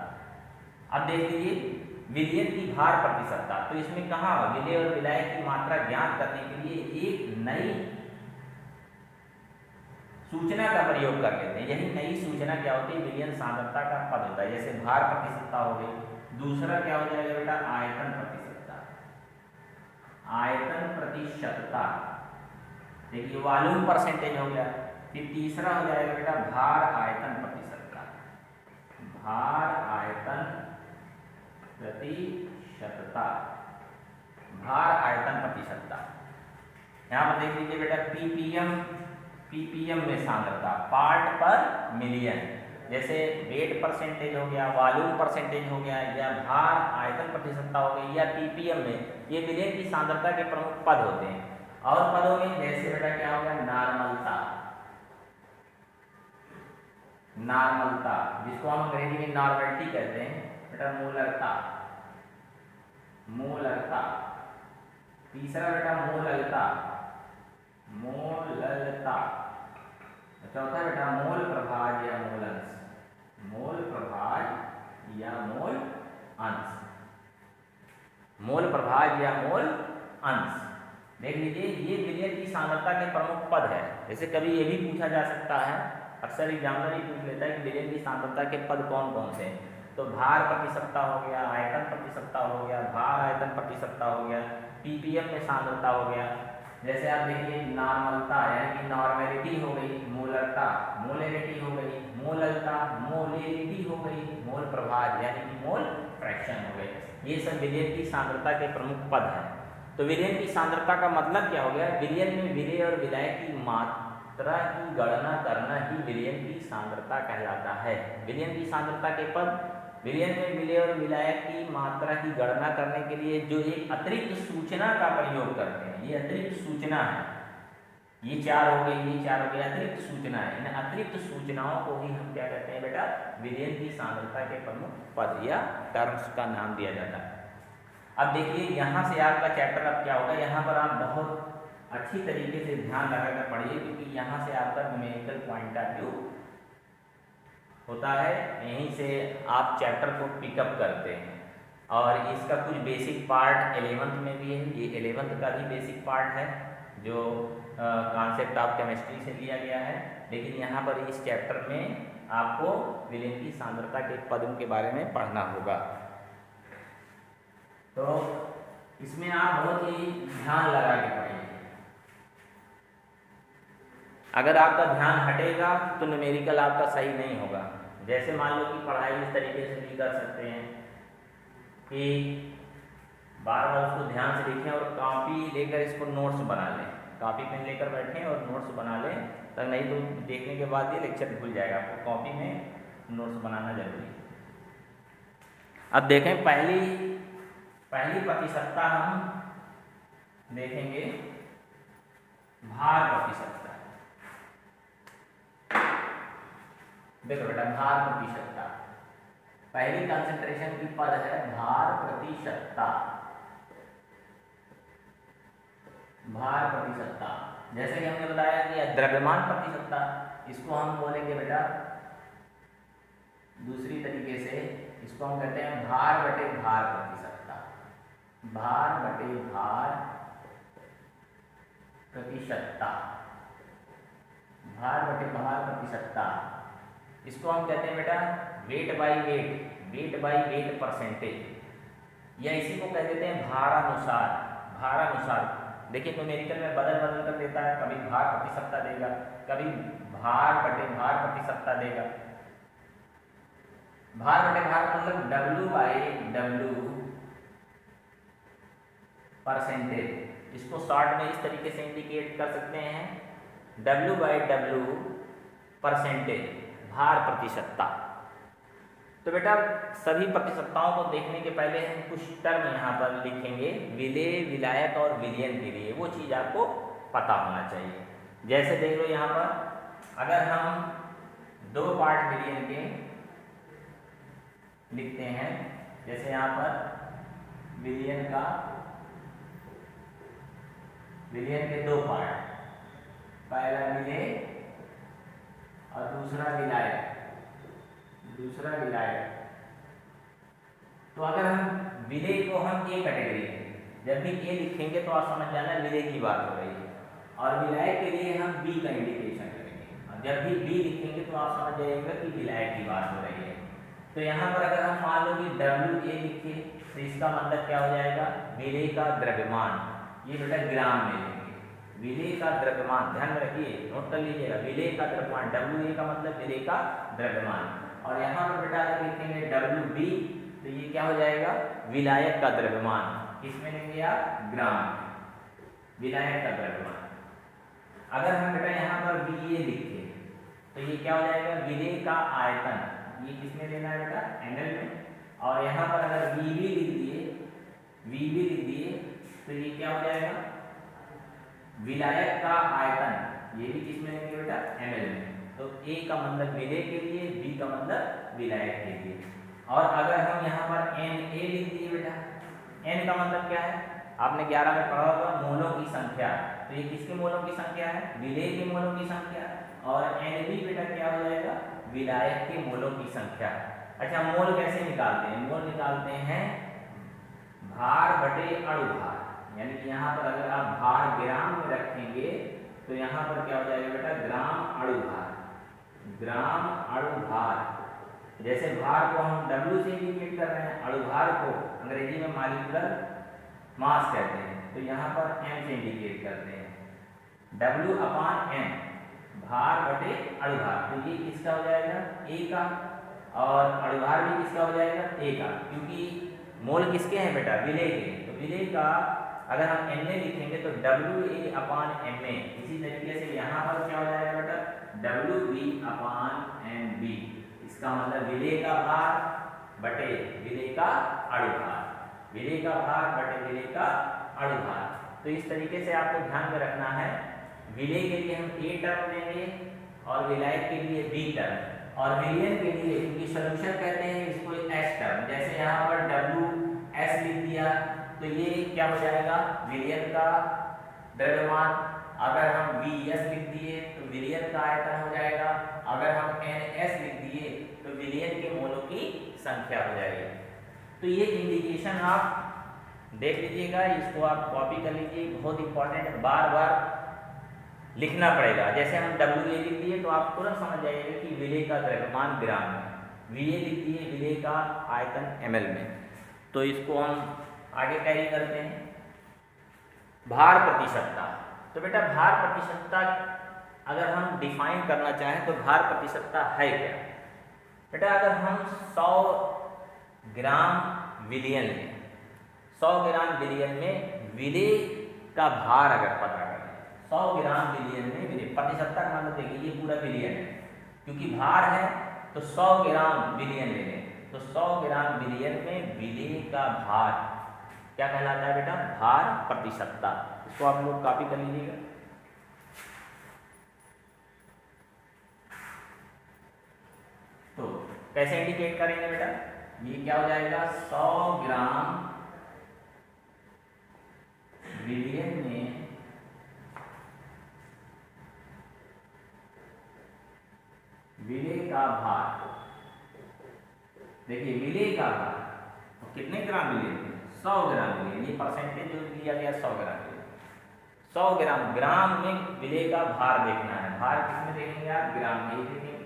अब देख लीजिए विलयन की भार प्रतिशतता, तो इसमें कहाँ विलय और विलय की मात्रा ज्ञात करने के लिए एक नई सूचना का प्रयोग कर लेते हैं। यही नई सूचना क्या होती है? विलयन सांद्रता का पद होता है। जैसे भार प्रतिशतता हो गई, दूसरा क्या हो जाएगा बेटा? आयतन प्रतिशतता। आयतन प्रतिशतता, देखिए वॉल्यूम परसेंटेज हो गया। फिर तीसरा हो जाएगा बेटा भार आयतन प्रतिशतता। भार आयतन प्रतिशतता, भार आयतन प्रतिशतता। यहाँ पर देख लीजिए बेटा पीपीएम में सांद्रता, पार्ट पर मिलियन। जैसे वेट परसेंटेज हो गया, वॉल्यूम परसेंटेज हो गया, या भार आयतन प्रतिशतता हो गई, या पीपीएम में, ये विलयन की सांद्रता के प्रमुख पद होते हैं। और पदों में जैसे बेटा क्या हो गया? नॉर्मलता। नॉर्मलता जिसको हम अंग्रेजी में नॉर्मलिटी कहते हैं बेटा। मूलरता। मूलरता। तीसरा बेटा मूललता। मूललता। चौथा बेटा मोल प्रभाज या मोल अंश। मोल प्रभाज या मोल अंश। मोल प्रभाज या मोल अंश, देख लीजिए ये विलयन की सांद्रता के प्रमुख पद है। जैसे कभी ये भी पूछा जा सकता है, अक्सर एग्जामिनर ही पूछ लेता है कि विलयन की सांद्रता के पद कौन कौन से हैं। तो भार प्रतिशतता हो गया, आयतन प्रतिशतता हो गया, भार आयतन प्रतिशतता हो गया, पीपीएम में सांद्रता हो गया। जैसे आप देखिए नॉर्मलता यानी कि नॉर्मेलिटी हो गई, मोलरता मोलेरिटी हो गई, मोललता मोलेरिटी हो गई, मोल प्रभाज यानी कि मोल फ्रैक्शन हो गई। ये सब विलयन की सांद्रता के प्रमुख पद हैं। तो विलयन की सांद्रता का मतलब क्या हो गया? विलयन में विलय और विलय की मात्रा की गणना करना ही विलयन की सांद्रता कहलाता है। विलयन की सांद्रता के पद, विलयन में विलय और विलय की मात्रा की गणना करने के लिए जो एक अतिरिक्त सूचना का प्रयोग करते हैं, ये अतिरिक्त सूचना है। ये चार हो गई, ये चार हो गई, अतिरिक्त सूचना है। इन अतिरिक्त सूचनाओं को ही हम क्या कहते हैं बेटा? विलयन की सांद्रता के प्रमुख पद या टर्म्स का नाम दिया जाता है। अब देखिए यहाँ से आपका चैप्टर अब क्या होगा, यहाँ पर आप बहुत अच्छी तरीके से ध्यान लगाकर पढ़िए क्योंकि यहाँ से आपका न्यूमेरिकल पॉइंट ऑफ व्यू होता है। यहीं से आप चैप्टर को पिकअप करते हैं और इसका कुछ बेसिक पार्ट 11th में भी है। ये 11th का भी बेसिक पार्ट है जो कॉन्सेप्ट ऑफ केमिस्ट्री से लिया गया है, लेकिन यहाँ पर इस चैप्टर में आपको विलयन की सांद्रता के पदों के बारे में पढ़ना होगा। तो इसमें आप बहुत ही ध्यान लगा के पढ़िए। अगर आपका ध्यान हटेगा तो न्यूमेरिकल आपका सही नहीं होगा। जैसे मान लो कि पढ़ाई इस तरीके से भी कर सकते हैं कि बार बार उसको ध्यान से लिखें और कॉपी लेकर इसको नोट्स बना लें। कॉपी पेन लेकर बैठें और नोट्स बना लें, तो नहीं तो देखने के बाद ये लेक्चर भूल जाएगा। आपको कॉपी में नोट्स बनाना जरूरी है। अब देखें पहली प्रतिशतता हम देखेंगे भार प्रतिशतता। देखो बेटा, भार प्रतिशतता पहली कंसंट्रेशन की पद है भार प्रतिशतता। भार प्रतिशतता जैसे कि हमने बताया कि द्रव्यमान प्रतिशतता, इसको हम बोलेंगे बेटा दूसरी तरीके से, इसको हम कहते हैं भार बटे भार प्रतिशतता। भार बटे भार प्रतिशतता, भार बटे भार प्रतिशतता, इसको हम कहते हैं बेटा वेट बाई वेट परसेंटेज, या इसी को कह देते हैं भारानुसार। देखिए न्यूमेरिकल में बदल कर देता है, कभी भार प्रतिशतता देगा, कभी भार बटे भार प्रतिशतता देगा। भार बटे भार मतलब W/W परसेंटेज, इसको शॉर्ट में इस तरीके से इंडिकेट कर सकते हैं W/W परसेंटेज, भार प्रतिशतता। तो बेटा सभी प्रतिशतताओं को देखने के पहले हम कुछ टर्म यहाँ पर लिखेंगे विलेय, विलायक और विलयन के लिए, वो चीज़ आपको पता होना चाहिए। जैसे देख लो यहाँ पर, अगर हम 2 पार्ट विलयन के लिखते हैं, जैसे यहाँ पर विलयन के 2 पार्ट, पहला विलेय और दूसरा विलायक। तो अगर हम विलेय को हम ए कैटेगरी में, जब भी ए लिखेंगे तो आप समझ जाना विलेय की बात हो रही है, और विलायक के लिए हम बी का इंडिकेशन करेंगे, और जब भी बी लिखेंगे तो आप समझ जाइएगा कि विलायक की बात हो रही है। तो यहाँ पर अगर हम मान लो कि WA लिखे, तो इसका मतलब क्या हो जाएगा, विलेय का द्रव्यमान, ये बेटा ग्राम में लेंगे, विलेय का द्रव्यमान, ध्यान में रखिए, नोट कर लीजिएगा, विलेय का द्रव्यमान, WA का मतलब विलेय का द्रव्यमान। और यहाँ पर बेटा अगर लिखेंगे WB, तो ये क्या हो जाएगा, विलायक का द्रव्यमान, किसमें लेंगे आप, ग्राम, विलायक का द्रव्यमान। अगर हम बेटा यहाँ पर VA लिखे, तो ये क्या हो जाएगा, विलेय का आयतन, ये किसमें लेना है बेटा, ml में। और यहाँ पर अगर VB लिख दिए, तो ये क्या हो जाएगा, विलायक का आयतन, ये भी किसमें लेंगे बेटा, ml में। तो A का मतलब विलेय के लिए, B का मतलब विलायक के लिए। और अगर हम यहाँ पर Na लिख दिए बेटा, n का मतलब क्या है, आपने 11 में पढ़ा होगा, मोलों की संख्या, तो ये किसके मोलों की संख्या है, विलेय के मोलों की संख्या। और Nb बेटा क्या हो जाएगा, विलायक के मोलों की संख्या। अच्छा, मोल कैसे निकालते हैं, मोल निकालते हैं भार बटे अणु भार, यानी कि यहाँ पर अगर आप भार ग्राम में रखेंगे, तो यहाँ पर क्या हो जाएगा बेटा, ग्राम अणु भार। जैसे भार को हम W से इंडिकेट कर रहे हैं, अणु भार को अंग्रेजी में मॉलिक्यूलर मास कहते हैं, तो यहाँ पर M से इंडिकेट करते हैं, W/M, भार बटे अणु भार। तो ये किसका हो जाएगा, A का, और अणु भार भी किसका हो जाएगा, A का, क्योंकि मोल किसके हैं बेटा, विलेय के। तो विलेय का अगर हम Na लिखेंगे तो WA/Ma, इसी तरीके से यहाँ पर क्या हो जाएगा बेटा, WB/MB, इसका मतलब विलेय का भार बटे विलेय का अणु भार, विलेय का भार बटे विलेय का अणु भार। तो इस तरीके से आपको ध्यान में रखना है, विलेय के लिए हम A टर्म लेंगे और विलायक के लिए B टर्म, और विलयन के लिए, क्योंकि सॉल्यूशन कहते हैं इसको, S टर्म। जैसे यहाँ पर WS लिख दिया, तो ये क्या हो जाएगा, विलयन का द्रव्यमान। अगर हम VS लिख दिए तो विलयन का आयतन हो जाएगा। अगर हम NS लिख दिए तो विलयन के मोलों की संख्या हो जाएगी। तो ये इंडिकेशन आप देख लीजिएगा, इसको आप कॉपी कर लीजिए, बहुत इंपॉर्टेंट है, बार बार लिखना पड़ेगा। जैसे हम WA लिख दिए तो आप तुरंत समझ जाइएगा कि विलेय का द्रव्यमान ग्राम में, VA लिख दिए विलेय का आयतन ml में। तो इसको हम आगे कैरी करते हैं, भार प्रतिशतता। तो बेटा भार प्रतिशतता अगर हम डिफाइन करना चाहें तो भार प्रतिशतता है क्या बेटा, अगर हम 100 ग्राम विलयन में, 100 ग्राम विलयन में विलेय का भार अगर पता करें, 100 ग्राम बिलियन में विलेय। प्रतिशतता का मतलब देखिए ये पूरा बिलियन है, क्योंकि भार है तो 100 ग्राम बिलियन ले लें, तो 100 ग्राम बिलियन में विलेय का भार क्या कहलाता है बेटा? भार प्रतिशतता। इसको आप लोग कॉपी कर लीजिएगा। तो कैसे इंडिकेट करेंगे बेटा? ये क्या हो जाएगा? 100 ग्राम बिलियन में विलेय का भार। देखिए विलेय का भार तो कितने ग्राम बिलियन में? 100 ग्राम बिलियन। ये परसेंटेज जो दिया गया 100 ग्राम बिलियन। 100 ग्राम, ग्राम में विलेय का भार देखना है। भार किसमें देखेंगे आप? ग्राम में ही देखेंगे।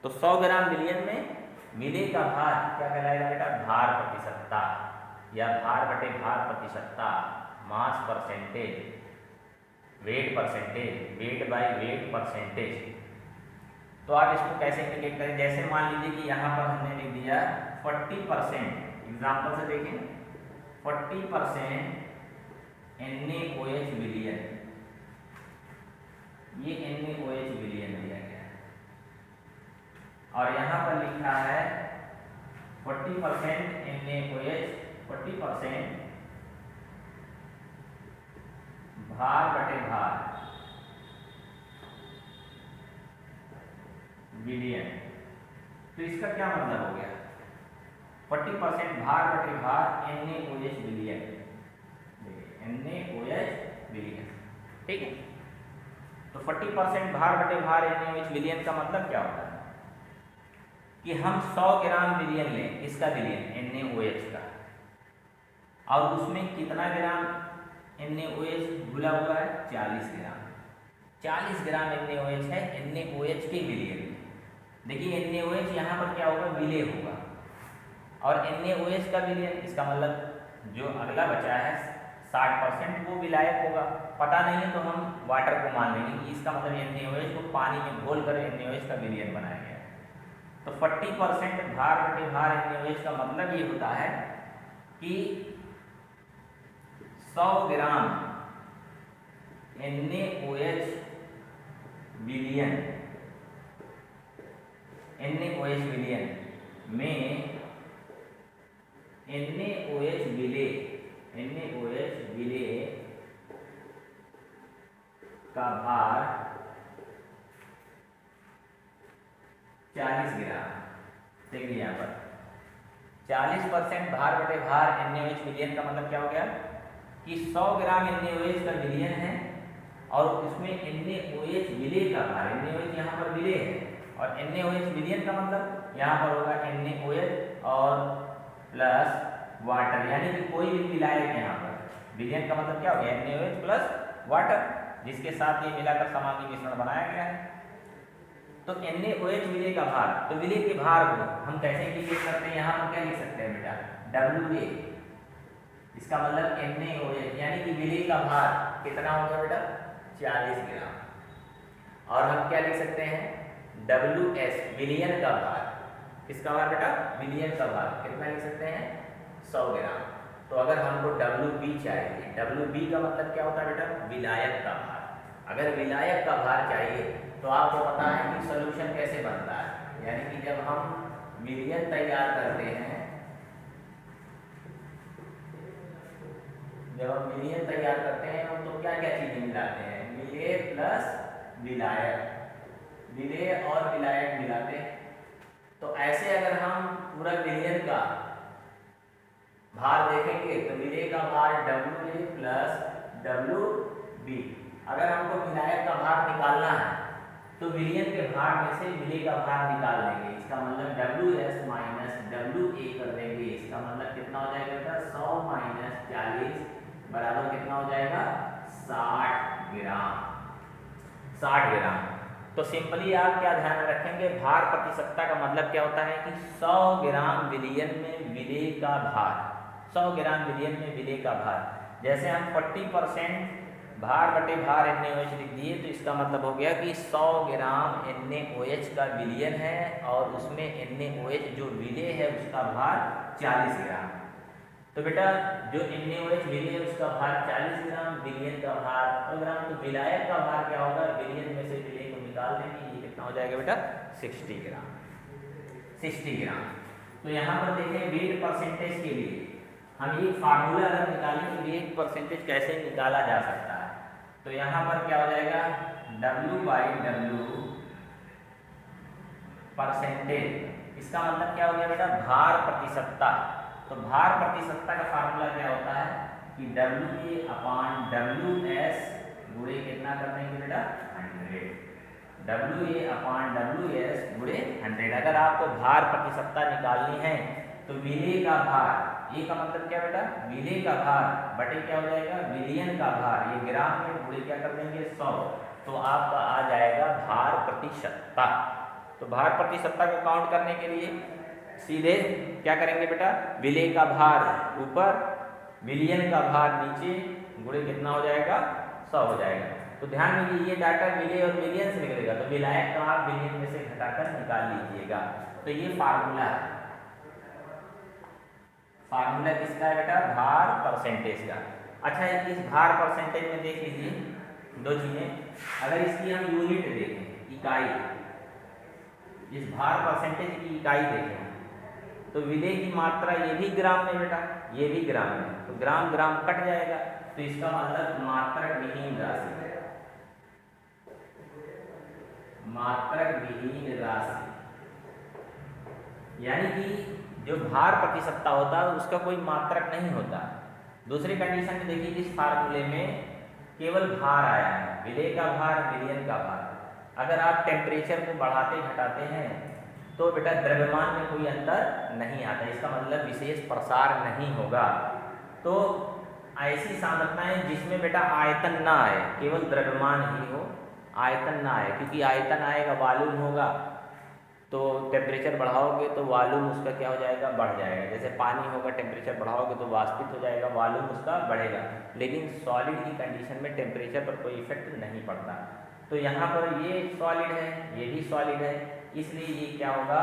तो 100 ग्राम बिलियन में विलेय का भार क्या कहलाएगा बेटा? भार प्रतिशतता, या भार बटे भार प्रतिशतता, mass percentage, wait percentage, weight by weight percentage. तो आप इसको कैसे इंडिकेट करें? जैसे मान लीजिए कि यहाँ पर हमने लिख दिया 40%, एग्जाम्पल से देखें, 40% NaOH बिलियन, ये NaOH बिलियन दिया गया है, और यहाँ पर लिखा है 40% NaOH, 40% भार बटे भार बिलियन। तो इसका क्या मतलब हो गया? 40% भार बटे भार NaOH बिलियन, NaOH बिलियन, ठीक है। तो 40% भार बटे भार NaOH बिलियन का मतलब क्या होता है? कि हम 100 ग्राम बिलियन लें, इसका बिलियन NaOH का, और उसमें कितना ग्राम NaOH घुला हुआ है? 40 ग्राम। 40 ग्राम NaOH है NaOH के बिलियन। देखिए NaOH यहाँ पर क्या होगा? विलेय होगा, और NaOH का विलयन, इसका मतलब जो अगला बचा है 60% वो विलायक होगा। पता नहीं है तो हम वाटर को मान लेंगे कि इसका मतलब NaOH को पानी में घोल कर NaOH का विलयन बनाया गया है। तो 40% भार बटे भार NaOH का मतलब ये होता है कि 100 ग्राम NaOH बिलियन, NaOH बिलियन में NaOH विलेय का भार 40 ग्राम। देखिए यहाँ पर 40% भार बटे भार NaOH विलयन का मतलब क्या हो गया? कि 100 ग्राम NaOH का विलयन है, और उसमें NaOH विलेय का भार, NaOH यहाँ पर विलेय है, और NaOH विलयन का मतलब यहाँ पर होगा NaOH और प्लस वाटर, यानी कि कोई भी विलायक यहाँ पर। विलयन का मतलब क्या हो गया? NaOH प्लस वाटर, जिसके साथ ये मिलाकर समांगी मिश्रण बनाया गया है। तो NaOH विलेय का भार, तो विलेय के भार को हम कैसे इंडिकेट करते हैं? यहाँ पर क्या लिख सकते हैं बेटा? WA, इसका मतलब NaOH, यानी कि विलेय का भार कितना हो गया बेटा? 40 ग्राम। और हम क्या लिख सकते हैं? WS, विलयन का भार। किसका भार बेटा? विलयन का भार कितना लिख सकते हैं? 100 ग्राम। तो अगर हमको WB चाहिए, WB का मतलब क्या होता है बेटा? विलायक का भार। अगर विलायक का भार चाहिए तो आपको पता है कि सॉल्यूशन कैसे बनता है, यानी कि जब हम विलयन तैयार करते हैं, जब हम विलयन तैयार करते हैं तो क्या क्या चीजें मिलाते हैं? विलेय प्लस विलायक, विलेय और विलायक मिलाते हैं। तो ऐसे अगर हम पूरा विलयन का भार देखेंगे तो विलेय का भार WA प्लस WB। अगर हमको विलायक का भार निकालना है तो विलयन के भार में से विलेय का भार निकाल देंगे, इसका मतलब WS माइनस WA कर देंगे। इसका मतलब कितना हो जाएगा बेटा? 100 माइनस 40 बराबर कितना हो जाएगा? 60 ग्राम। 60 ग्राम। तो सिंपली आप क्या ध्यान में रखेंगे? भार प्रतिशतता का मतलब क्या होता है? कि 100 ग्राम विलयन में विलेय का भार, 100 ग्राम विलयन में विलेय का भार। जैसे हम 40% भार बटे भार NaOH लिख दिए, तो इसका मतलब हो गया कि 100 ग्राम NaOH का विलयन है, और उसमें NaOH जो विलेय है उसका भार 40 ग्राम। तो बेटा जो NaOH मिली है उसका भार 40 ग्राम, विलयन का भार 8 ग्राम। तो विलायक का भार क्या होगा, विलयन में से विलय को निकाल देंगे, ये कितना हो जाएगा बेटा 60 ग्राम, 60 ग्राम। तो यहाँ पर देखें वेट परसेंटेज के लिए हम एक फार्मूला अगर निकालें कि वेट परसेंटेज कैसे निकाला जा सकता है। तो यहाँ पर क्या हो जाएगा, W/W परसेंटेज, इसका मतलब क्या हो गया बेटा भार प्रतिशतता। तो भार प्रतिशतता का फार्मूला क्या होता है कि WA/WS गुणे कितना कर देंगे बेटा 100, WA/WS गुणे 100। अगर आपको भार प्रतिशतता निकालनी है तो विलेय का भार, ये का मतलब क्या बेटा विलेय का भार बटे क्या हो जाएगा विलियन का भार, ये ग्राम में गुणे क्या कर देंगे 100, तो आपका आ जाएगा भार प्रतिशतता। तो भार प्रतिशतता को काउंट करने के लिए सीधे क्या करेंगे बेटा, विलेय का भार ऊपर, विलियन का भार नीचे, गुणे कितना हो जाएगा 100 हो जाएगा। तो ध्यान में ये डाटा विलेय और विलियन से निकलेगा, तो विलायक का आप विलियन में से घटाकर निकाल लीजिएगा। तो ये फार्मूला है, फार्मूला किसका है बेटा भार परसेंटेज का। अच्छा इस भार परसेंटेज में देख लीजिए दो चीजें, अगर इसकी हम यूनिट देखें इकाई, इस भार परसेंटेज की इकाई देखें तो विलेय की मात्रा ये भी ग्राम में बेटा, ये भी ग्राम में, तो ग्राम ग्राम कट जाएगा, तो इसका मतलब मात्रक विहीन राशि, मात्रक विहीन राशि, यानी कि जो भार प्रतिशतता होता है उसका कोई मात्रक नहीं होता। दूसरी कंडीशन में देखिए इस फार्मूले में केवल भार आया है, विलेय का भार, विलियन का भार। अगर आप टेम्परेचर को बढ़ाते घटाते हैं तो बेटा द्रव्यमान में कोई अंतर नहीं आता, इसका मतलब विशेष प्रसार नहीं होगा। तो ऐसी सांद्रताएं जिसमें बेटा आयतन ना आए, केवल द्रव्यमान ही हो, आयतन ना आए, क्योंकि आयतन आएगा वॉल्यूम होगा, तो टेम्परेचर बढ़ाओगे तो वॉल्यूम उसका क्या हो जाएगा बढ़ जाएगा। जैसे पानी होगा टेम्परेचर बढ़ाओगे तो वाष्पित हो जाएगा, वॉल्यूम उसका बढ़ेगा। लेकिन सॉलिड की कंडीशन में टेम्परेचर पर कोई इफेक्ट नहीं पड़ता। तो यहाँ पर ये सॉलिड है, ये भी सॉलिड है, इसलिए ये क्या होगा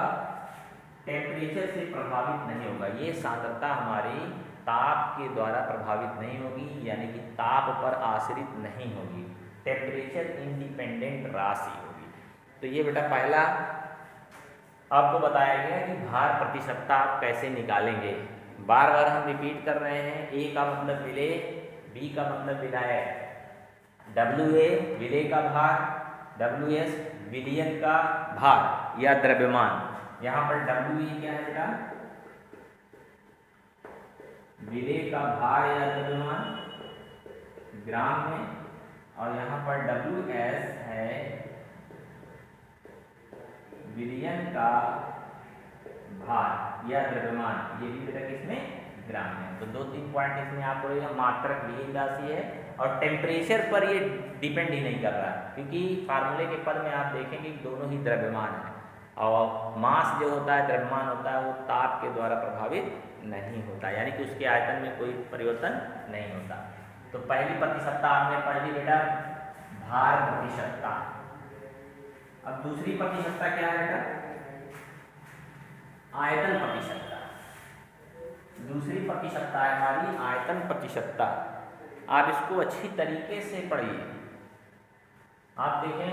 टेम्परेचर से प्रभावित नहीं होगा। ये सांद्रता हमारी ताप के द्वारा प्रभावित नहीं होगी, यानी कि ताप पर आश्रित नहीं होगी, टेम्परेचर इंडिपेंडेंट राशि होगी। तो ये बेटा पहला आपको बताया गया कि भार प्रतिशतता आप कैसे निकालेंगे। बार बार हम रिपीट कर रहे हैं, ए का मतलब विलेय, बी का मतलब विलायक, WA विलेय का भार, WS विलियन का भार या द्रव्यमान। यहाँ पर WA क्या है बेटा विलेय का भार या द्रव्यमान ग्राम में, और यहाँ पर WS है विलियन का भार या द्रव्यमान, ये भी बेटा किसमें ग्राम में। तो 2-3 पॉइंट इसमें आपको रहेगा, मात्रक विहीन राशि है और टेम्परेचर पर ये डिपेंड ही नहीं कर रहा, क्योंकि फार्मूले के पद में आप देखेंगे कि दोनों ही द्रव्यमान है, और मास जो होता है द्रव्यमान होता है वो ताप के द्वारा प्रभावित नहीं होता, यानी कि उसके आयतन में कोई परिवर्तन नहीं होता। तो पहली प्रतिशतता आपने पढ़ ली बेटा भार प्रतिशतता। अब दूसरी प्रतिशतता क्या है बेटा आयतन प्रतिशतता। दूसरी प्रतिशतता है हमारी आयतन प्रतिशतता। आप इसको अच्छी तरीके से पढ़िए। आप देखें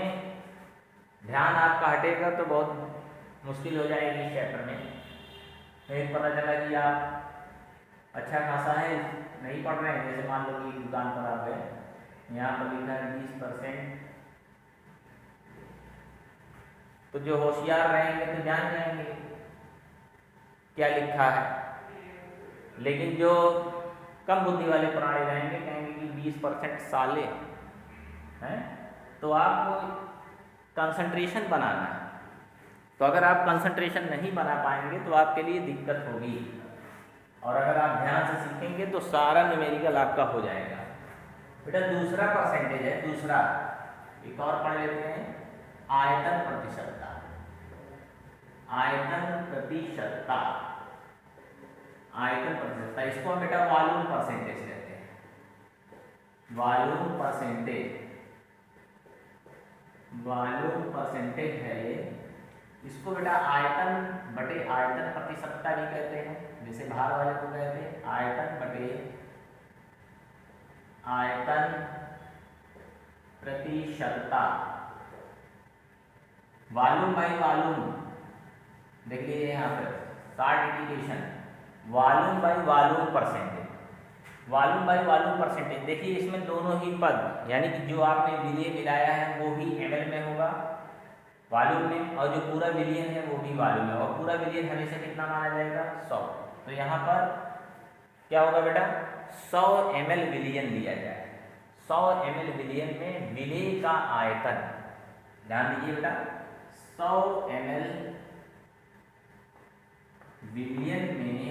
ध्यान आपका हटेगा तो बहुत मुश्किल हो जाएगी इस चैप्टर में। फिर पता चला कि आप अच्छा खासा है नहीं पढ़ रहे हैं, जैसे मान लो कि दुकान पर आप गए, यहाँ पर लिखा है 20%, तो जो होशियार रहेंगे तो जान जाएंगे क्या लिखा है, लेकिन जो कम बुद्धि वाले प्राणी रहेंगे कहेंगे कि 20% साले हैं। तो आपको कंसंट्रेशन बनाना है, तो अगर आप कंसंट्रेशन नहीं बना पाएंगे तो आपके लिए दिक्कत होगी, और अगर आप ध्यान से सीखेंगे तो सारा न्यूमेरिकल आपका हो जाएगा। बेटा दूसरा परसेंटेज है, दूसरा एक और पढ़ लेते हैं आयतन प्रतिशतता। आयतन प्रतिशतता, आयतन प्रतिशतता, इसको हम बेटा वॉल्यूम परसेंटेज कहते हैं। वॉल्यूम परसेंटेज, वॉल्यूम परसेंटेज है ये, इसको बेटा आयतन बटे आयतन प्रतिशतता भी कहते हैं, जैसे भार वाले को कहते हैं आयतन बटे आयतन प्रतिशतता। वॉल्यूम बाई वॉल्यूम देख लीजिए यहाँ पर short indication, volume by volume percentage, volume by volume percentage. देखिए इसमें दोनों ही पद यानी कि जो आपने विलियन मिलाया है वो भी ml में होगा वॉल्यूम में, और जो पूरा विलियन है वो भी वॉल्यूम में, और पूरा विलियन हमेशा कितना माना जाएगा 100। तो यहाँ पर क्या होगा बेटा 100 ml विलियन लिया जाए। 100 ml विलियन में विलेय का आयतन, ध्यान दीजिए बेटा 100 ml विलियन में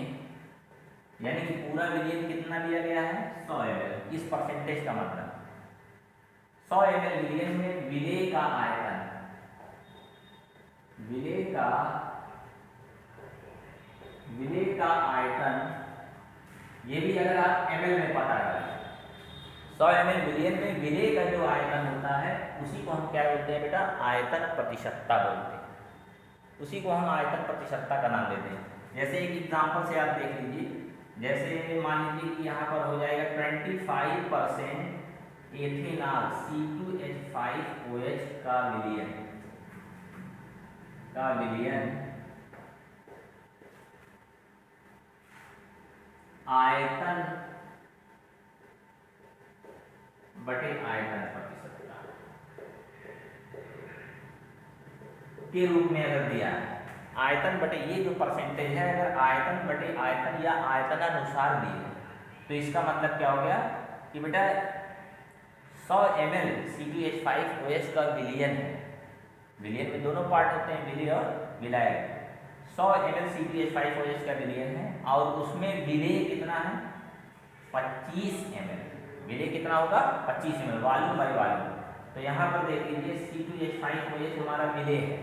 यानी कि पूरा विलियन कितना लिया गया है 100 ml, इस परसेंटेज का मतलब 100 ml विलियन में विलेय का आयतन, विलेय का आयतन, ये भी अगर आप ml में पता करें 100 ml विलियन में विलेय का जो आयतन होता है उसी को हम क्या बोलते हैं बेटा आयतन प्रतिशतता बोलते हैं, उसी को हम आयतन प्रतिशतता का नाम देते हैं। जैसे एक एग्जांपल से आप देख लीजिए, जैसे मान लीजिए कि यहाँ पर हो जाएगा 25% एथेनॉल C2H5OH का विलियन आयतन बटे आयतन प्रतिशतता के रूप में अगर दिया है, आयतन बटे ये जो परसेंटेज है अगर आयतन बटे आयतन या आयतनानुसार दिए तो इसका मतलब क्या हो गया कि बेटा 100 ml C2H5OH का विलियन है, विलियन में दोनों पार्ट होते हैं विलेय और विलायक, 100 ml C2H5OH का विलियन है और उसमें विलेय कितना है 25 ml, विलेय कितना होगा 25 ml वॉल्यूम बाई वॉल्यूम। तो यहाँ पर देख लीजिए C2H5OH हमारा विलेय है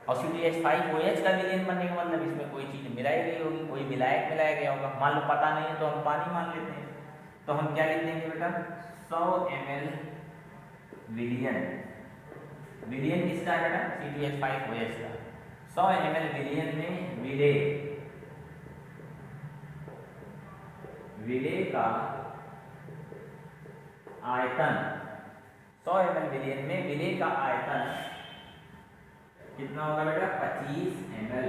और C2H5OH का विलियन बनने का मतलब इसमें कोई चीज़ मिलाई गई होगी, कोई विलायक मिलाया गया होगा। मान लो पता नहीं है तो हम पानी मान लेते हैं, तो हम क्या लिख देंगे बेटा 100 ml विलियन, विलियन किसका है बेटा C2H5OH का, 100 ml विलियन में विलेय का आयतन, 100 ml विलियन में विलेय का आयतन कितना होगा बेटा 25 ml,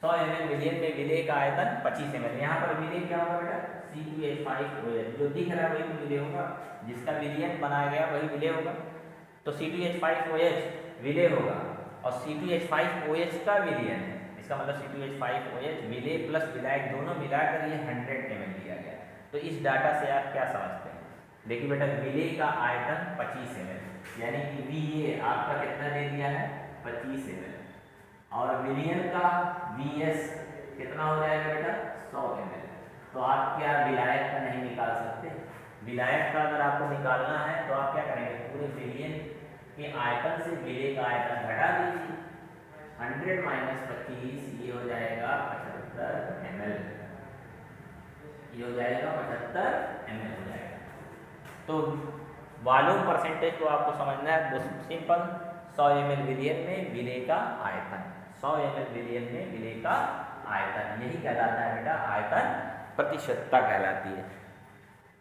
100 ml विलियन में विलेय का आयतन 25 ml। यहाँ पर विलेय क्या होगा बेटा C2H5OH, जो दिख रहा है वही तो विलेय होगा, जिसका विलियन बनाया गया वही विलेय होगा। तो C2H5OH विलेय होगा और C2H5OH का विलियन है, इसका मतलब C2H5OH विलेय प्लस विलायक दोनों मिलाकर ये 100 ml दिया गया। तो इस डाटा से आप क्या समझते हैं, देखिए बेटा विलेय का आयतन 25 ml यानी कि VA आपका कितना दे दिया है 25 ml और विलियन का VS कितना हो जाएगा बेटा 100 ml। तो आप क्या विलायक का नहीं निकाल सकते, विलायक का अगर आपको निकालना है तो आप क्या करेंगे पूरे विलियन के आयतन से विलेय का आयतन घटा दीजिए, 100 - 25 ये हो जाएगा 75 ml, ये हो जाएगा 75 ml हो जाएगा। तो वॉल्यूम परसेंटेज को आपको समझना है सिंपल, 100 ml विलियन में विलेय का आयतन, 100 ml विलियन में विलेय का आयतन, यही कहलाता है बेटा आयतन प्रतिशतता कहलाती है।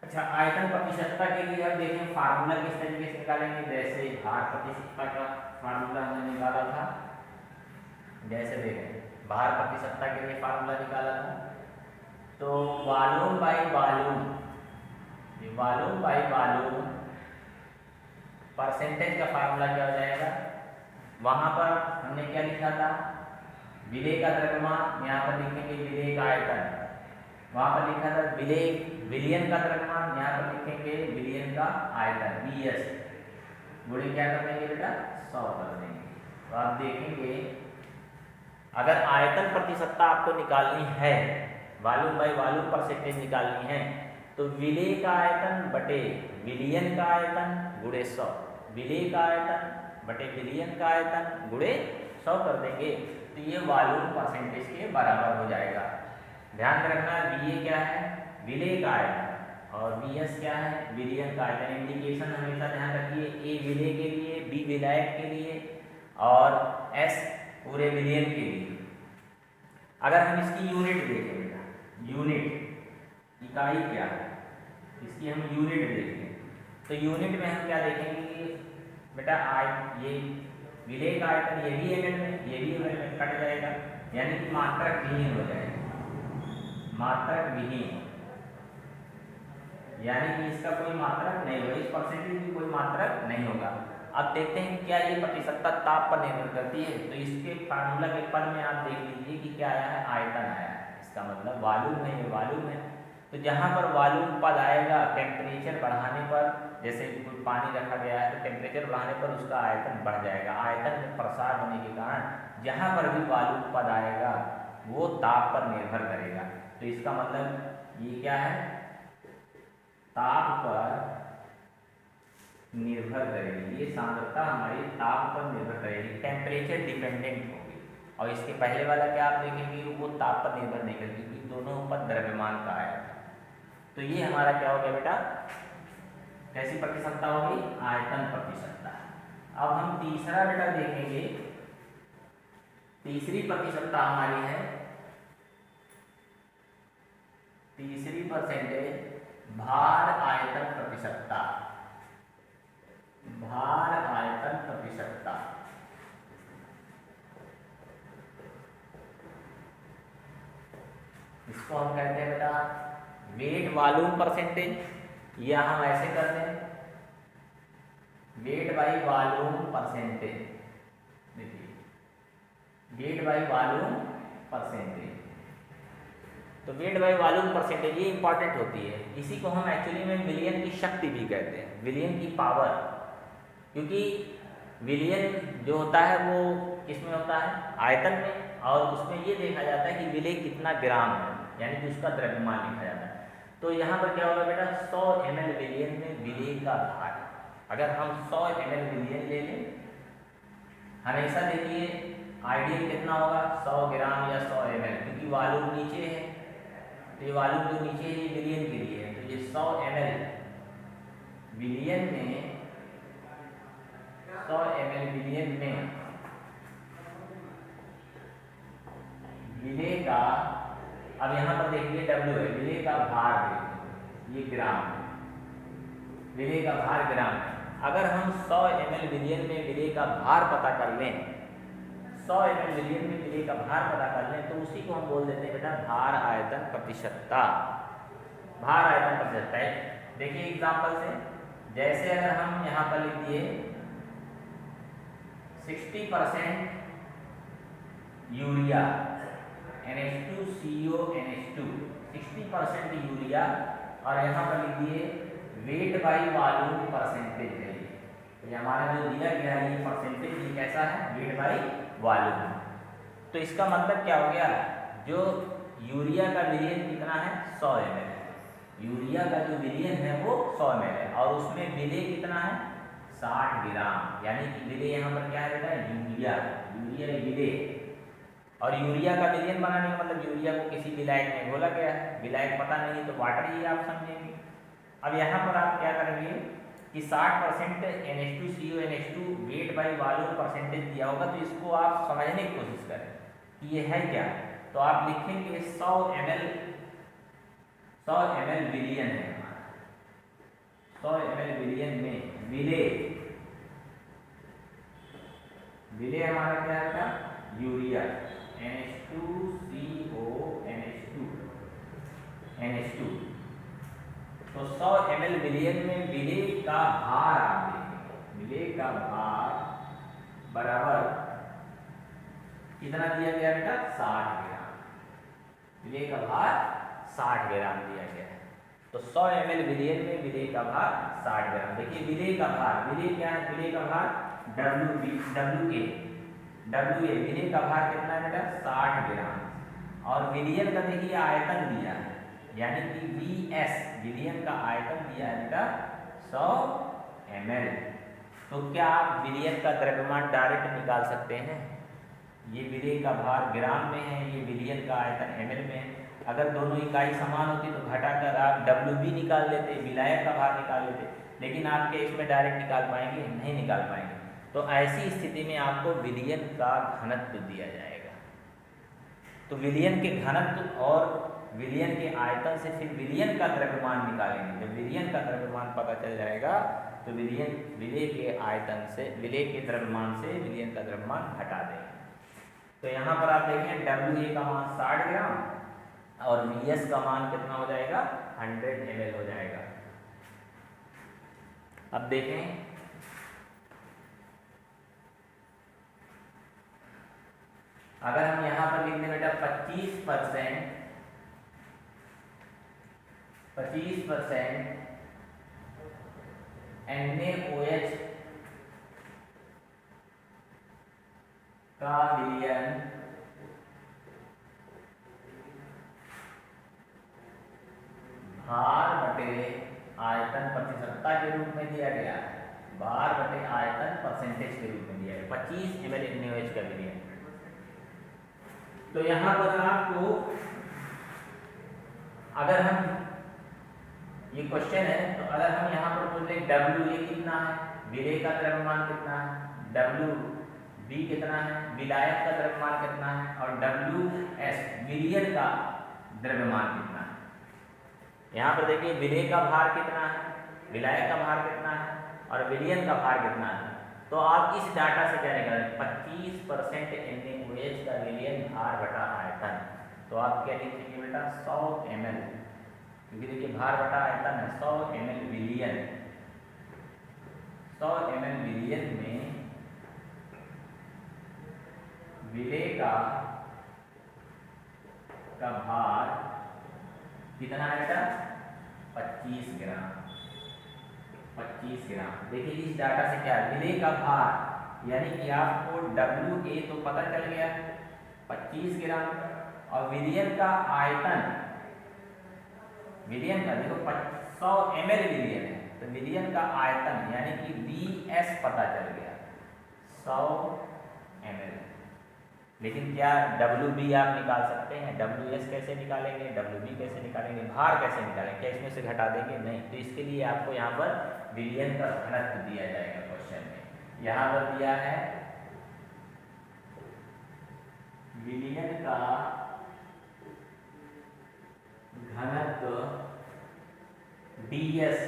अच्छा आयतन प्रतिशतता के लिए अब देखें फार्मूला किस तरीके से निकालेंगे, जैसे भार प्रतिशतता का फार्मूला हमने निकाला था, जैसे देखें भार प्रतिशतता के लिए फार्मूला निकाला था, तो volume by volume, volume by volume percentage का फार्मूला क्या हो जाएगा, वहां पर हमने क्या लिखा था विलेय का द्रव्यमान, यहाँ पर लिखेंगे विलेय का आयतन, वहां पर लिखा था विलेय विलियन का द्रव्यमान, यहाँ पर लिखेंगे विलियन का आयतन VS, गुणे क्या कर देंगे बेटा 100 कर देंगे। तो आप देखेंगे अगर आयतन प्रतिशतता आपको निकालनी है, वॉल्यूम बाई वॉल्यूम परसेंटेज निकालनी है, तो विलेय का आयतन बटे विलियन का आयतन गुणे 100, विलेय का आयतन बटे विलियन का आयतन गुणे 100 कर देंगे, तो ये वॉल्यूम परसेंटेज के बराबर हो जाएगा। ध्यान में रखना VA क्या है विलेय का आयतन और VS क्या है विलियन का आयतन। इंडिकेशन हमेशा ध्यान रखिए, A विलेय के लिए, B विलायक के लिए और S पूरे मिलियन के लिए। अगर हम इसकी यूनिट देखें बेटा, यूनिट इकाई क्या है, इसकी हम यूनिट देखें तो यूनिट में हम क्या देखेंगे कि बेटा ये विलेय का आयतन ये भी ml में, ये भी ml में कट जाएगा, यानी कि मात्रक विहीन हो जाएगा, मात्रक विहीन, यानी कि इसका कोई मात्रक नहीं होगा, इस परसेंटेज की कोई मात्रक नहीं होगा। अब देखते हैं क्या ये प्रतिशतता ताप पर निर्भर करती है। तो इसके फार्मूला के पद में आप देख लीजिए कि क्या आया है, आयतन आया है, इसका मतलब वॉल्यूम है, ये वॉल्यूम है। तो जहाँ पर वॉल्यूम पद आएगा टेम्परेचर बढ़ाने पर, जैसे कोई पानी रखा गया है तो टेम्परेचर बढ़ाने पर उसका आयतन बढ़ जाएगा। आयतन में प्रसार होने के कारण जहाँ पर भी वॉल्यूम पद आएगा वो ताप पर निर्भर करेगा। तो इसका मतलब ये क्या है, ताप पर निर्भर करेगी, ये सांद्रता हमारी ताप पर निर्भर करेगी, टेम्परेचर डिपेंडेंट होगी। और इसके पहले वाला क्या आप देखेंगे, वो ताप पर निर्भर नहीं करेगी क्योंकि दोनों पर द्रव्यमान का आएगा। तो ये हमारा क्या हो गया बेटा, कैसी प्रतिशतता होगी, आयतन प्रतिशतता। अब हम तीसरा बेटा देखेंगे, तीसरी प्रतिशतता हमारी है, तीसरी परसेंटेज भार आयतन प्रतिशतता, भार आयतन प्रतिशतता। इसको हम कहते हैं बेटा वेट वॉल्यूम परसेंटेज, या हम ऐसे करते हैं वेट बाई वॉल्यूम परसेंटेज। देखिए वेट बाई वॉल्यूम परसेंटेज, तो वेट बाई वॉल्यूम परसेंटेज ये इंपॉर्टेंट होती है। इसी को हम एक्चुअली में विलियन की शक्ति भी कहते हैं, विलियन की पावर, क्योंकि विलियन जो होता है वो किसमें होता है, आयतन में, और उसमें ये देखा जाता है कि विलेय कितना ग्राम है, यानी कि उसका द्रव्यमान लिखा जाता है। तो यहाँ पर क्या होगा बेटा, 100 ml विलियन में विलेय का भार, अगर हम 100 ml विलियन ले लें, हमेशा देखिए आइडियल कितना होगा, 100 ग्राम या 100 ml, क्योंकि वॉल्यूम नीचे है, तो ये वॉल्यूम जो नीचे है ये विलियन के लिए है। तो ये 100 ml विलियन में, 100 ml विलियन में विलेय का, अब यहाँ पर देखिए W है, विलेय का भार देखिए, ये ग्राम है, विलेय का भार ग्राम है। अगर हम 100 ml विलियन में विलेय का भार पता कर लें, 100 ml विलियन में विलेय का भार पता कर लें, तो उसी को हम बोल देते हैं बेटा भार आयतन प्रतिशतता, भार आयतन प्रतिशतता है। देखिए एग्जाम्पल से, जैसे अगर हम यहाँ पर लिख दिए 60% यूरिया NH2CO NH2, 60% यूरिया, और यहाँ पर लिख दिए वेट बाई वॉल्यूम परसेंटेज है। ये हमारा जो दिया गया है ये परसेंटेज, ये कैसा है, वेट बाई वॉल्यूम। तो इसका मतलब क्या हो गया, जो यूरिया का विलियन कितना है, 100 ml, यूरिया का जो विलियन है वो 100 ml है, और उसमें विलेय कितना है, 60 ग्राम, यानी कि विलेय यहाँ पर क्या है बेटा, यूरिया, यूरिया विलेय। और यूरिया का विलियन बनाने का मतलब यूरिया को किसी विलायक में घोला गया है, विलायक पता नहीं तो वाटर ही आप समझेंगे। अब यहाँ पर आप क्या करेंगे कि 60% NH2CO NH2 weight by volume percentage दिया होगा, तो इसको आप समझने की कोशिश करें कि ये है क्या। तो आप लिखेंगे 100 ml विलियन है हमारा, 100 ml विलियन में विलेय, विलेय हमारा क्या है, यूरिया NH2CO NH2। तो 100 ml विलियन में विलेय का भार आप देखेंगे, विलेय का भार बराबर कितना दिया गया बेटा, 60 ग्राम, विलेय का भार 60 ग्राम दिया गया है। तो 100 ml विलियन में विलेय का भार 60 ग्राम। देखिए विलेय का भार, विलेय क्या है, विलेय का भार WA, विलेय का भार कितना है बेटा, 60 ग्राम, और विलियन का देखिए आयतन दिया है, यानी कि VS, विलियन का आयतन दिया है बेटा 100 ml। तो क्या आप विलियन का द्रव्यमान डायरेक्ट निकाल सकते हैं, ये विलेय का भार ग्राम में है, ये विलियन का आयतन ml में है। अगर दोनों इकाई समान होती तो घटाकर आप WB निकाल लेते, विलायक का भार निकाल लेते, लेकिन आप क्या इसमें डायरेक्ट निकाल पाएंगे, नहीं निकाल पाएंगे। तो ऐसी स्थिति में आपको विलयन का घनत्व दिया जाएगा। तो विलयन के घनत्व और विलयन के आयतन से फिर विलयन का द्रव्यमान निकालेंगे। जब विलयन का द्रव्यमान पता चल जाएगा तो विलय के आयतन से, विलय के द्रव्यमान से विलयन का द्रव्यमान घटा देंगे। तो यहाँ पर आप देखें WA का मान 60 ग्राम और VS का मान कितना हो जाएगा, 100 ml हो जाएगा। अब देखें अगर हम यहाँ पर लिख दें बेटा 25% NaOH का विलयन भार बटे आयतन प्रतिशतता के रूप में दिया गया है। भार बटे आयतन परसेंटेज के रूप में दिया गया 25 ml NaOH का विलयन। तो यहाँ पर आपको अगर हम, ये क्वेश्चन है, तो अगर हम यहाँ पर बोले WA कितना है, विलय का द्रव्यमान कितना है, WB कितना है, विलायक का द्रव्यमान कितना है, और WS विलयन का द्रव्यमान कितना है। यहाँ पर देखिए विलय का भार कितना है, विलायक का भार कितना है और विलयन का भार कितना है। तो आप इस डाटा से क्या निकालें, 25% NaOH का विलयन भार बटा आयतन। तो आप क्या लिखेंगे बेटा, 100 ml, क्योंकि देखिए भार बटा आयतन है, 100 ml विलयन। 100 ml विलयन में विलय का भार कितना है बेटा, 25 ग्राम। 25 ग्राम। देखिए इस डाटा से क्या, विलय का भार यानी कि आपको WA तो पता चल गया 25 ग्राम, और विलयन का आयतन, विलयन का देखो 100 ml विलयन है, तो विलयन का आयतन यानी कि VS पता चल गया 100 ml। लेकिन क्या WB आप निकाल सकते हैं, WS कैसे निकालेंगे, WB कैसे निकालेंगे, भार कैसे निकालेंगे, क्या इसमें से घटा देंगे, नहीं। तो इसके लिए आपको यहाँ पर विलयन का घनत्व दिया जाएगा क्वेश्चन में। यहाँ पर दिया है विलयन का घनत्व DS,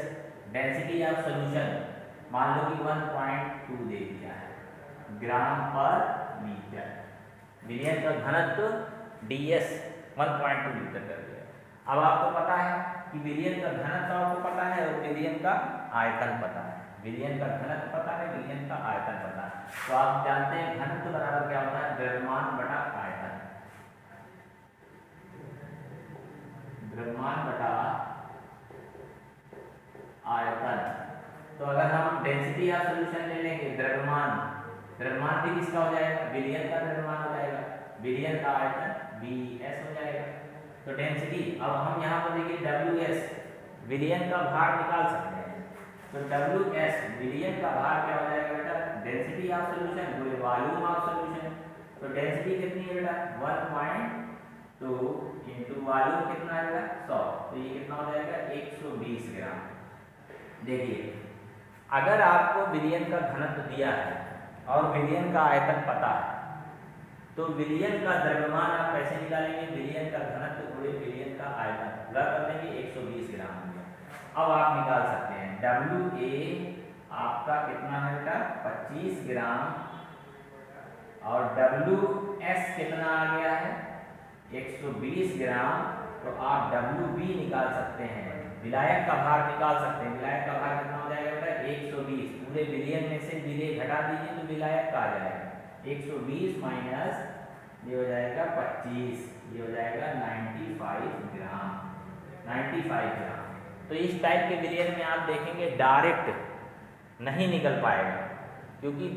डेंसिटी ऑफ सॉल्यूशन, मान लो कि 1.2 दे दिया है ग्राम पर लीटर। विलयन का घनत्व DS 1.2 लीटर कर दिया। अब आपको पता है कि विलयन का घनत्व आपको पता है और विलयन का आयतन पता है। विलयन का घनत्व पता है, विलयन का आयतन पता है। तो आप जानते हैं घनत्व बराबर क्या होता है, द्रव्यमान बटा आयतन। द्रव्यमान बटा आयतन। तो अगर हम डेंसिटी ऑफ सॉल्यूशन ले लेंगे, द्रव्यमान भी किसका हो जाएगा, विलयन का द्रव्यमान हो जाएगा, विलयन का आयतन VS हो जाएगा। तो डेंसिटी, अब हम यहाँ पर देखिए WS विलयन का भार निकाल सकते हैं। तो WS विलयन का भार क्या हो जाएगा बेटा, डेंसिटी ऑफ सॉल्यूशन गुणे वॉल्यूम ऑफ सॉल्यूशन। तो डेंसिटी कितनी है बेटा, 1.2 इंटू वॉल्यूम कितना है बेटा, 100। तो ये कितना हो जाएगा, 120 ग्राम। देखिए अगर आपको विलयन का घनत्व दिया है और विलयन का आयतन पता है, तो विलयन का द्रव्यमान आप कैसे निकालेंगे, विलयन का घनत्व गुणे विलयन का आयतन, पूरा कर देंगे 120 ग्राम। अब आप निकाल सकते हैं WA आपका कितना है बेटा, 25 ग्राम, और WS कितना आ गया है, 120 ग्राम। तो आप WB निकाल सकते हैं, विलायक का भार निकाल सकते हैं। विलायक का भार कितना हो जाएगा बेटा, 120। पूरे विलयन में से विलय घटा दीजिए तो विलायक का आ जाएगा 120 माइनस ये हो जाएगा 25, ये हो जाएगा 95 ग्राम। 95 ग्राम। तो इस टाइप के विलयन में आप देखेंगे डायरेक्ट नहीं निकल पाएगा, क्योंकि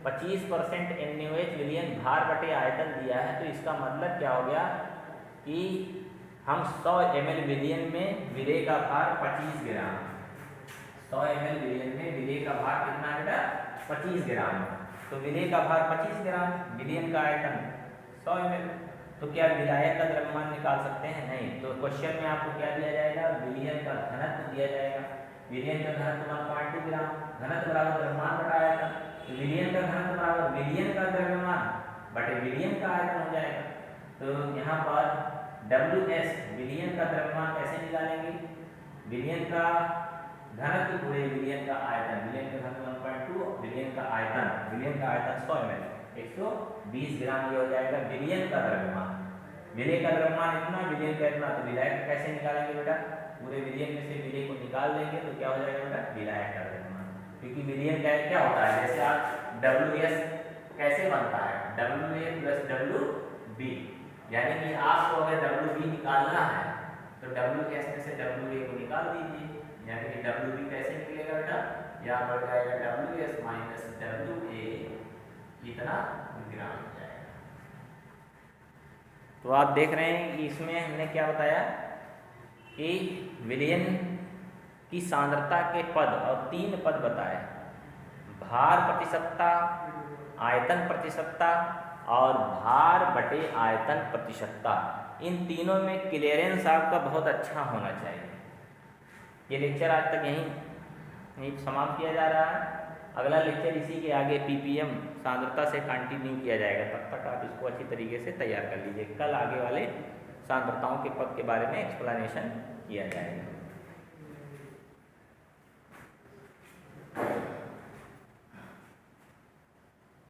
25% NaOH विलयन भार बटे आयतन दिया है। तो इसका मतलब क्या हो गया कि हम 100 ml विलयन में विलय का भार 25 ग्राम, 100 ml विलयन में विलय का भार कितना है बेटा, 25 ग्राम। तो विलय का भार 25 ग्राम, विलयन का आयतन 100 ml। तो क्या विलायक का द्रव्यमान निकाल सकते हैं, नहीं। तो क्वेश्चन में आपको क्या दिया जाएगा, विलयन का घनत्व दिया जाएगा। विलयन का घनत्व 1.2 ग्राम, घनत्व बराबर द्रव्यमान बटा आयतन। तो विलयन का घनत्व बराबर विलयन का द्रव्यमान बटे विलयन का आयतन हो जाएगा। तो यहाँ पर WS विलयन का द्रव्यमान कैसे निकालेंगे, विलयन का घनत्व गुणे विलयन का आयतन, विलयन का घनत्व 1.2, विलयन का आयतन 100 ml 120 ग्राम ये हो जाएगा विलयन का द्रव्यमान। विलय का द्रव्यमान इतना, विलयन का इतना, तो विलायक कैसे निकालेंगे बेटा, पूरे विलयन में से विलय को निकाल देंगे तो क्या हो जाएगा बेटा, विलायक का द्रव्यमान। क्योंकि विलयन का क्या होता है, जैसे आप WS कैसे बनता है, WA प्लस WB, यानी कि आपको अगर WB निकालना है तो WS में से WA को निकाल दीजिए, यानी कि WB कैसे निकलेगा बेटा, यहाँ बढ़ जाएगा WS माइनस WA इतना ग्राम हो जाएगा। तो आप देख रहे हैं कि इसमें हमने क्या बताया कि विलयन की सांद्रता के पद और 3 पद बताए, भार प्रतिशतता, आयतन प्रतिशतता और भार बटे आयतन प्रतिशतता। इन तीनों में क्लियरेंस आपका बहुत अच्छा होना चाहिए। ये लेक्चर आज तक यहीं समाप्त किया जा रहा है। अगला लेक्चर इसी के आगे PPM सांद्रता से कंटिन्यू किया जाएगा। तब तक आप इसको अच्छी तरीके से तैयार कर लीजिए। कल आगे वाले सांद्रताओं के पद के बारे में एक्सप्लेनेशन किया जाएगा।